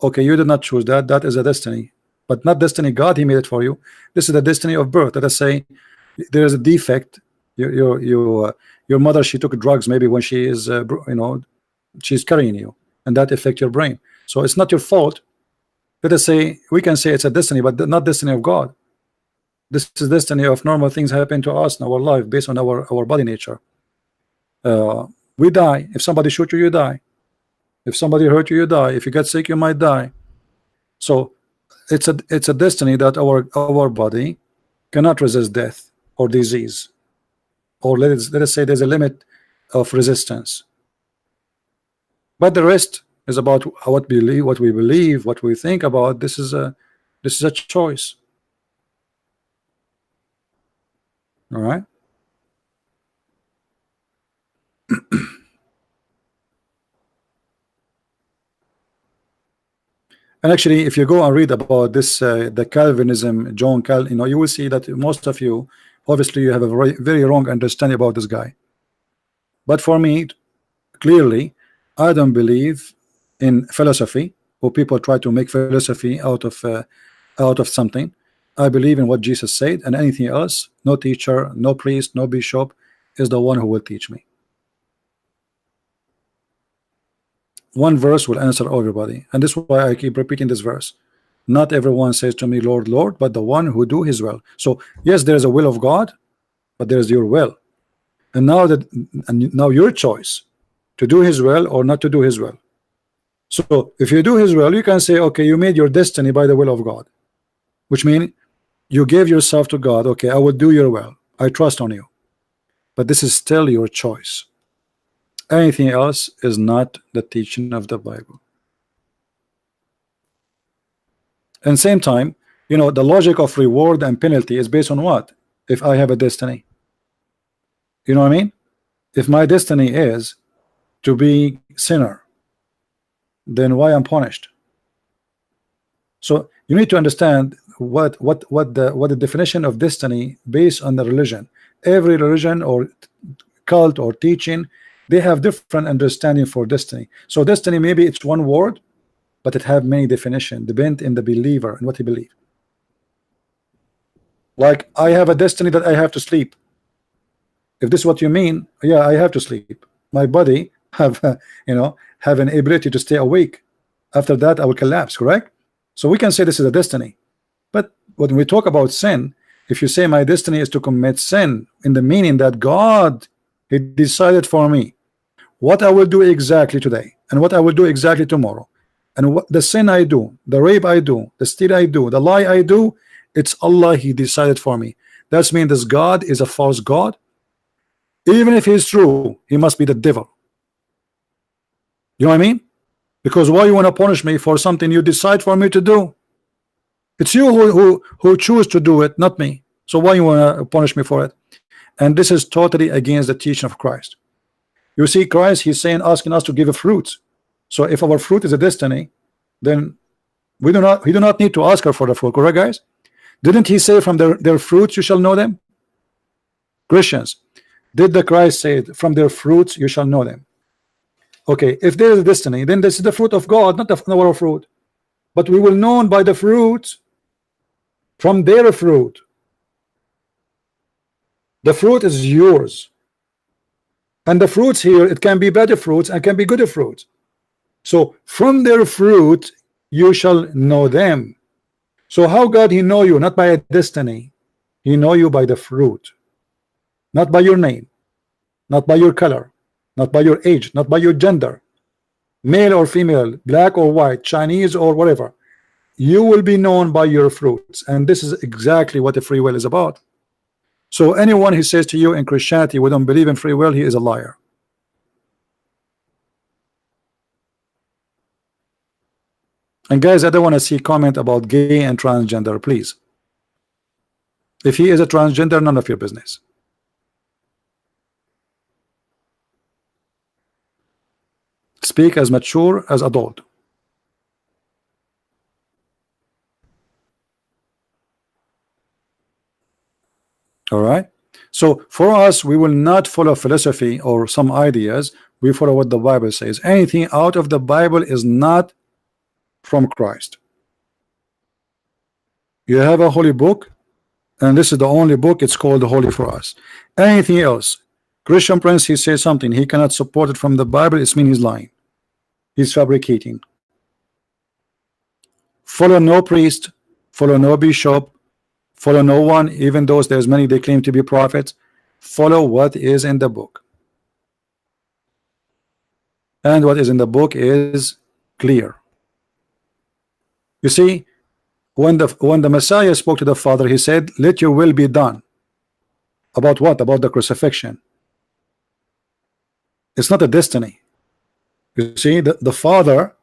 okay, you did not choose that. That is a destiny, but not destiny. God, he made it for you. This is the destiny of birth. Let us say there is a defect. Your mother, she took drugs maybe when she is she's carrying you, and that affect your brain. So it's not your fault. Let us say we can say it's a destiny, but not destiny of God. This is destiny of normal things happen to us in our life based on our body nature. We die. If somebody shoot you, you die. If somebody hurt you, you die. If you get sick, you might die. So it's a destiny that our body cannot resist death or disease, or let us say there's a limit of resistance. But the rest is about what we believe, what we think about. This is a choice. All right. And actually, if you go and read about this, the Calvinism, John Calvin, you will see that most of you, obviously, you have a very, very wrong understanding about this guy. But for me, clearly, I don't believe in philosophy, or people try to make philosophy out of something. I believe in what Jesus said, and anything else, no teacher, no priest, no bishop is the one who will teach me. One verse will answer everybody, and this is why I keep repeating this verse. Not everyone says to me, Lord, Lord, but the one who do his will. So yes, there is a will of God, but there is your will. And now your choice to do his will or not to do his will. So if you do his will, you can say, okay, you made your destiny by the will of God, which means you gave yourself to God. Okay, I will do your will. I trust on you. But this is still your choice. Anything else is not the teaching of the Bible. And same time, the logic of reward and penalty is based on what? If I have a destiny, you know what I mean? If my destiny is to be sinner, then why I'm punished? So you need to understand what the definition of destiny based on the religion. Every religion or cult or teaching, they have different understanding for destiny. So destiny, maybe it's one word, but it have many definitions, depend in the believer and what he believes. Like I have a destiny that I have to sleep. If this is what you mean, yeah, I have to sleep. My body have have an ability to stay awake. After that, I will collapse. Correct? So we can say this is a destiny. But when we talk about sin, if you say my destiny is to commit sin, in the meaning that God, he decided for me what I will do exactly today and what I will do exactly tomorrow, and what the sin I do, the rape I do, the steal I do, the lie I do, it's Allah, he decided for me. That means this God is a false God. Even if he's true, he must be the devil. You know what I mean? Because why you want to punish me for something you decide for me to do? It's you who choose to do it, not me. So why you want to punish me for it? And this is totally against the teaching of Christ. You see, Christ, he's saying, asking us to give a fruit. So if our fruit is a destiny, then we do not need to ask her for the fruit, correct, guys? Didn't he say from their fruits you shall know them? Christians, did the Christ say from their fruits you shall know them? Okay, if there is a destiny, then this is the fruit of God, not our fruit. But we will know by the fruit from their fruit. The fruit is yours. And the fruits here, it can be better fruits and can be good fruits. So from their fruit you shall know them. So how God he know you? Not by a destiny. He know you by the fruit. Not by your name, not by your color, not by your age, not by your gender, male or female, black or white, Chinese or whatever. you will be known by your fruits. And this is exactly what the free will is about. So anyone who says to you in Christianity we don't believe in free will, he is a liar. And guys, I don't want to see comment about gay and transgender, please. If he is a transgender, none of your business. Speak as mature as adult. All right. So for us, we will not follow philosophy or some ideas. We follow what the Bible says. Anything out of the Bible is not from Christ. You have a holy book, and this is the only book. It's called holy for us. Anything else, Christian Prince, he says something he cannot support it from the Bible, it means he's lying. He's fabricating. Follow no priest, follow no bishop, follow no one, even though there's many they claim to be prophets. Follow what is in the book. And what is in the book is clear. You see, when the Messiah spoke to the Father, he said, let your will be done. About what? About the crucifixion. It's not a destiny. You see, the Father,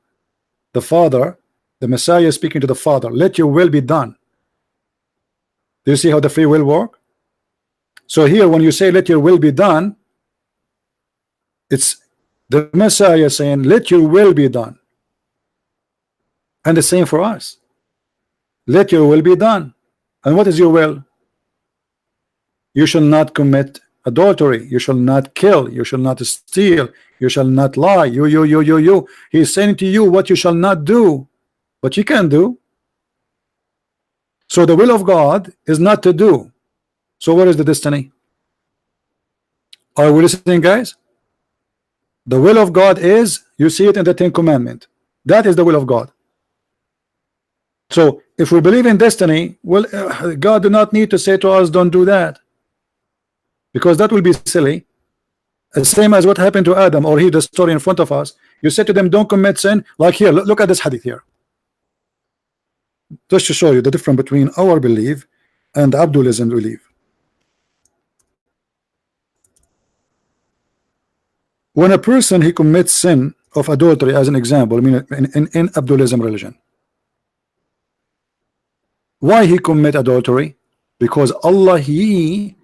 the Messiah is speaking to the Father, let your will be done. Do you see how the free will work? So here when you say let your will be done, it's the Messiah saying let your will be done. And the same for us. Let your will be done. And what is your will? You shall not commit adultery, you shall not kill, you shall not steal, you shall not lie. You. He's saying to you what you shall not do, but you can do. So the will of God is not to do. So what is the destiny? Are we listening, guys? The will of God is, you see it in the Ten Commandments. That is the will of God. So if we believe in destiny, well, God do not need to say to us, don't do that, because that will be silly. The same as what happened to Adam, or here the story in front of us. You said to them, don't commit sin. Like here, look at this hadith here, just to show you the difference between our belief and Abdulism belief. When a person he commits sin of adultery, as an example, I mean in Abdulism religion, why he commit adultery? Because Allah he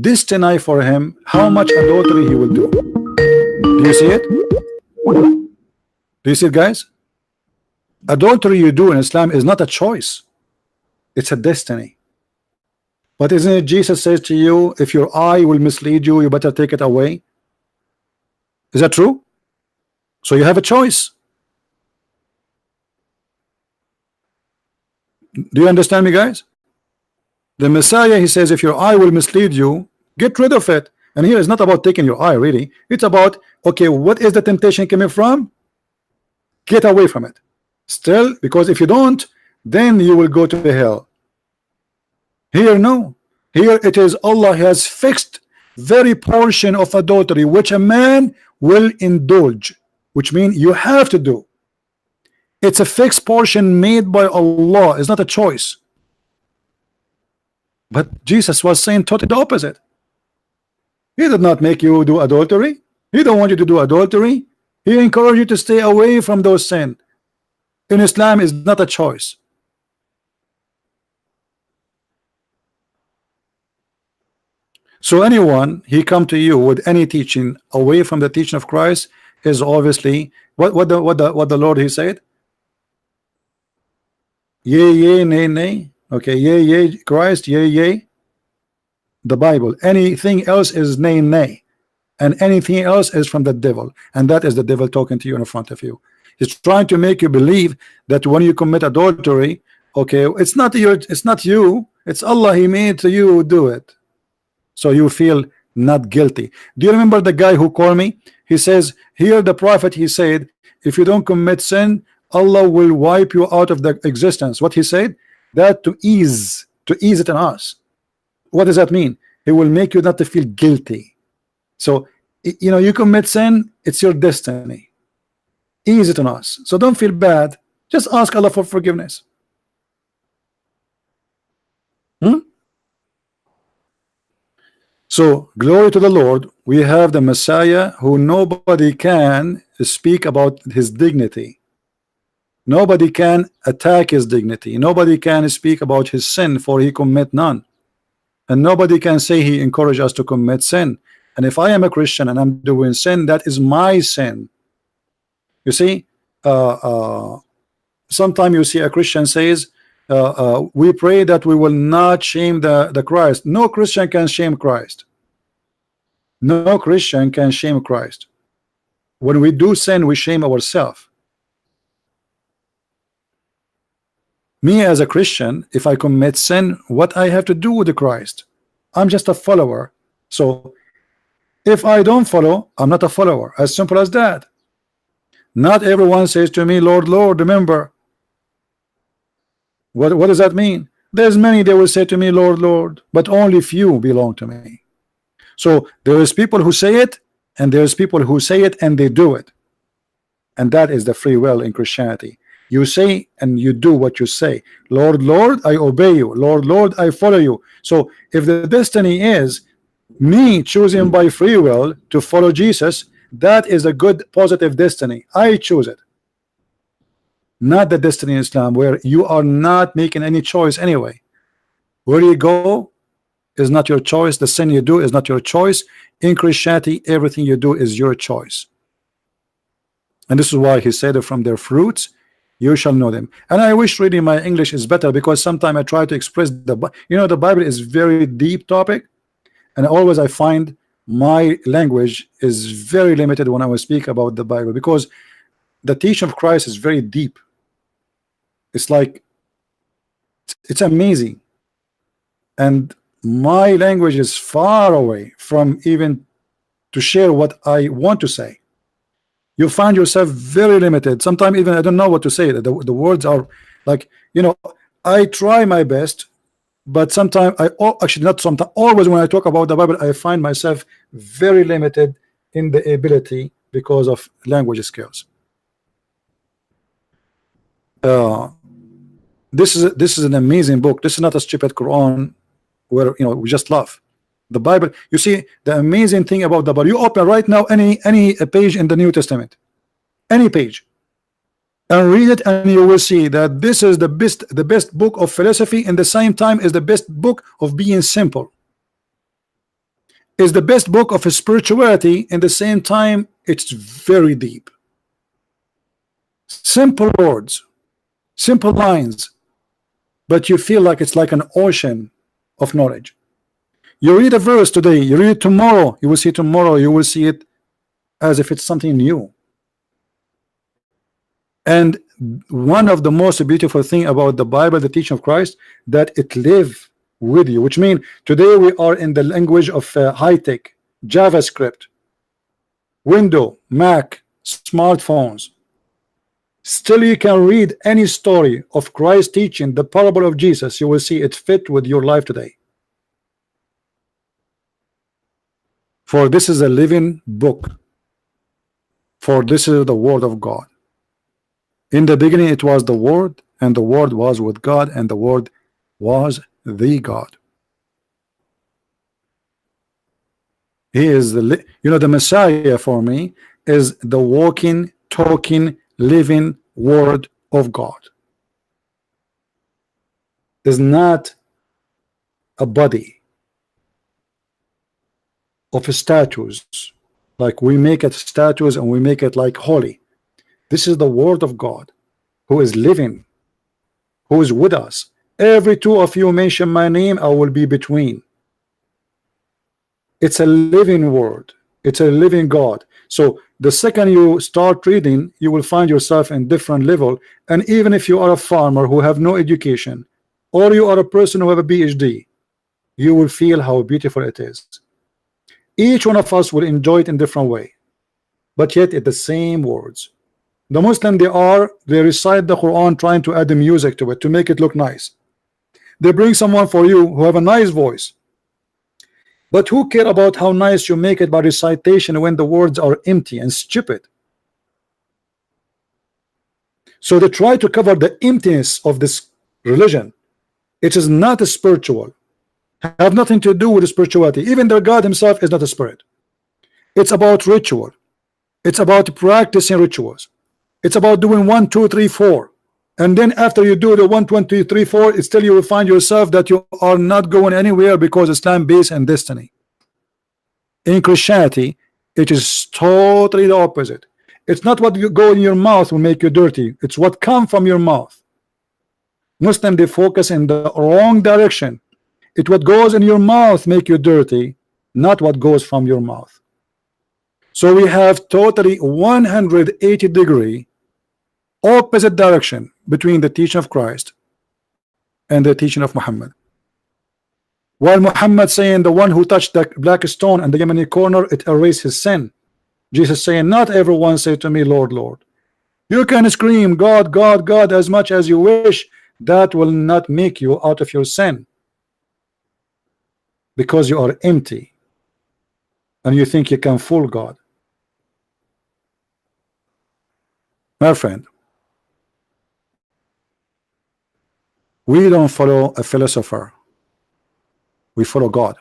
destiny for him how much adultery he will do. Do you see it? Do you see it, guys? Adultery you do in Islam is not a choice, it's a destiny. But isn't it Jesus says to you, if your eye will mislead you, you better take it away? Is that true? So you have a choice. Do you understand me, guys? The Messiah, he says, if your eye will mislead you, get rid of it. And here it's not about taking your eye, really. It's about, okay, what is the temptation coming from? Get away from it. Still, because if you don't, then you will go to hell. Here, no. Here it is, Allah has fixed very portion of adultery which a man will indulge, which means you have to do. It's a fixed portion made by Allah. It's not a choice. But Jesus was saying totally the opposite. He did not make you do adultery. He don't want you to do adultery. He encouraged you to stay away from those sins. In Islam is not a choice. So anyone he come to you with any teaching away from the teaching of Christ is obviously what the Lord he said. Yea, yea, nay, nay. Okay, yea, yea, Christ, yea, yea, the Bible. Anything else is nay, nay, and anything else is from the devil, and that is the devil talking to you in front of you. He's trying to make you believe that when you commit adultery, okay, it's not you, it's Allah. He made to you do it, so you feel not guilty. Do you remember the guy who called me? He says here the prophet he said, if you don't commit sin, Allah will wipe you out of the existence. What he said? That to ease it on us. What does that mean? He will make you not to feel guilty. So you commit sin, it's your destiny. Ease it on us. So don't feel bad. Just ask Allah for forgiveness. So glory to the Lord. We have the Messiah who nobody can speak about his dignity. Nobody can attack his dignity. Nobody can speak about his sin, for he commit none. And nobody can say he encouraged us to commit sin. And if I am a Christian and I'm doing sin, that is my sin. You see, sometimes you see a Christian says, we pray that we will not shame the Christ. No Christian can shame Christ. No Christian can shame Christ. When we do sin, we shame ourselves. Me as a Christian, if I commit sin, what I have to do with the Christ? I'm just a follower. So if I don't follow, I'm not a follower. As simple as that. Not everyone says to me, Lord, Lord. Remember, what does that mean? There's many that will say to me, Lord, Lord, but only few belong to me. So there is people who say it, and there's people who say it and they do it. And that is the free will in Christianity. You say and you do what you say. Lord, Lord, I obey you. Lord, Lord, I follow you. So if the destiny is me choosing by free will to follow Jesus, that is a good positive destiny. I choose it. Not the destiny in Islam where you are not making any choice anyway. Where you go is not your choice. The sin you do is not your choice. In Christianity, everything you do is your choice. And this is why he said that from their fruits you shall know them. And I wish reading my English is better, because sometimes I try to express the Bible is very deep topic, and always I find my language is very limited when I will speak about the Bible, because the teaching of Christ is very deep. It's like it's amazing, and my language is far away from even to share what I want to say. You find yourself very limited. Sometimes even I don't know what to say. The words are like, I try my best, but sometimes actually not sometimes, always when I talk about the Bible, I find myself very limited in the ability because of language skills. This is an amazing book. This is not a stupid Quran where we just laugh. The Bible, you see, the amazing thing about the Bible, you open right now any page in the New Testament, any page, and read it, and you will see that this is the best book of philosophy, and the same time is the best book of being simple. Is the best book of spirituality, and the same time it's very deep. Simple words, simple lines, but you feel like it's like an ocean of knowledge. You read a verse today, you read it tomorrow, you will see it as if it's something new. And one of the most beautiful thing about the Bible, the teaching of Christ, that it lives with you, which means today we are in the language of high-tech, JavaScript, Windows, Mac, smartphones. Still you can read any story of Christ teaching the parable of Jesus, you will see it fit with your life today. For this is a living book. For this is the word of God. In the beginning it was the Word, and the Word was with God, and the Word was the God. He is the Messiah for me is the walking, talking, living Word of God. Is not a body of statues, like we make it statues and we make it like holy. This is the Word of God, who is living, who is with us. Every two of you mention my name, I will be between. It's a living word. It's a living God. So the second you start reading, you will find yourself in different level. And even if you are a farmer who have no education, or you are a person who have a PhD, you will feel how beautiful it is. Each one of us will enjoy it in different way, but yet it's the same words. The Muslim, they recite the Quran trying to add the music to it to make it look nice. They bring someone for you who have a nice voice, but who care about how nice you make it by recitation when the words are empty and stupid? So they try to cover the emptiness of this religion. It is not a spiritual, have nothing to do with spirituality. Even their God himself is not a spirit. It's about ritual. It's about practicing rituals. It's about doing 1, 2, 3, 4, and then after you do the 1, 2, 3, 4, it's still you will find yourself that you are not going anywhere, because it's time based and destiny. In Christianity, it is totally the opposite. It's not what you go in your mouth will make you dirty. It's what comes from your mouth. Muslim, they focus in the wrong direction. It what goes in your mouth make you dirty, not what goes from your mouth. So we have totally 180-degree opposite direction between the teaching of Christ and the teaching of Muhammad. While Muhammad saying the one who touched the black stone and the Yemeni corner, it erased his sin. Jesus saying, not everyone say to me, Lord, Lord. You can scream God, God, God as much as you wish. That will not make you out of your sin, because you are empty and you think you can fool God. My friend, we don't follow a philosopher, we follow God,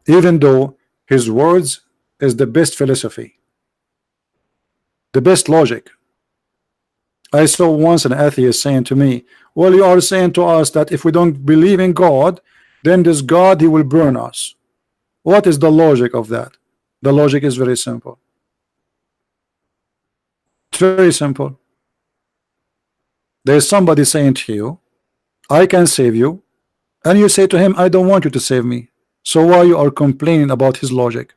even though his words is the best philosophy, the best logic. I saw once an atheist saying to me, well, you are saying to us that if we don't believe in God, then this God, he will burn us. What is the logic of that? The logic is very simple. It's very simple. There is somebody saying to you, I can save you, and you say to him, I don't want you to save me. So why you are complaining about his logic?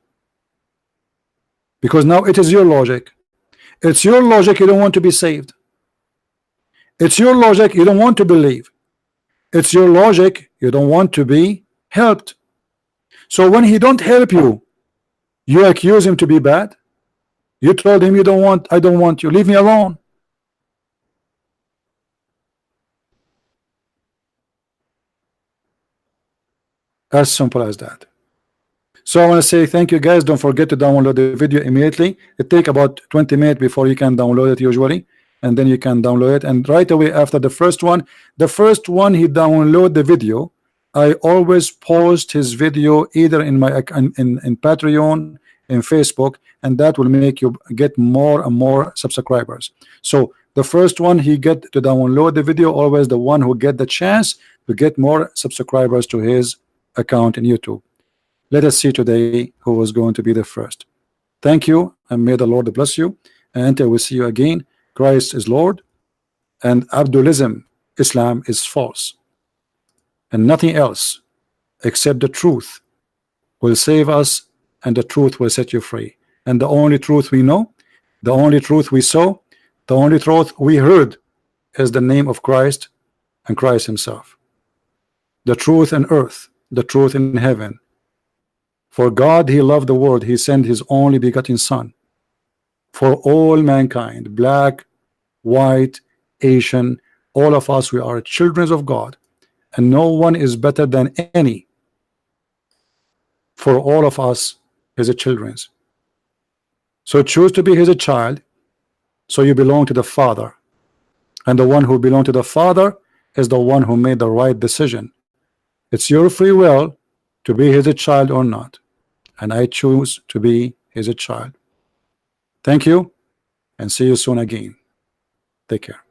Because now it is your logic. It's your logic you don't want to be saved. It's your logic you don't want to believe. It's your logic you don't want to be helped. So when he don't help you, you accuse him to be bad. You told him you don't want, I don't want you, leave me alone. As simple as that. So I want to say thank you guys. Don't forget to download the video immediately. It takes about 20 minutes before you can download it usually, and then you can download it, and right away after the first one he download the video, I always post his video either in my in Patreon, in Facebook, and that will make you get more and more subscribers. So the first one he get to download the video, always the one who get the chance to get more subscribers to his account in YouTube. Let us see today who was going to be the first. Thank you, and may the Lord bless you, and until we see you again, Christ is Lord, and Abdulism, Islam, is false, and nothing else except the truth will save us, and the truth will set you free. And the only truth we know, the only truth we saw, the only truth we heard is the name of Christ and Christ himself. The truth in earth, the truth in heaven. For God he loved the world, he sent his only begotten Son for all mankind, black, white, Asian, all of us, we are children of God, and no one is better than any. For all of us is a children. So choose to be his child, so you belong to the Father, and the one who belongs to the Father is the one who made the right decision. It's your free will to be his child or not, and I choose to be his child. Thank you, and see you soon again. Take care.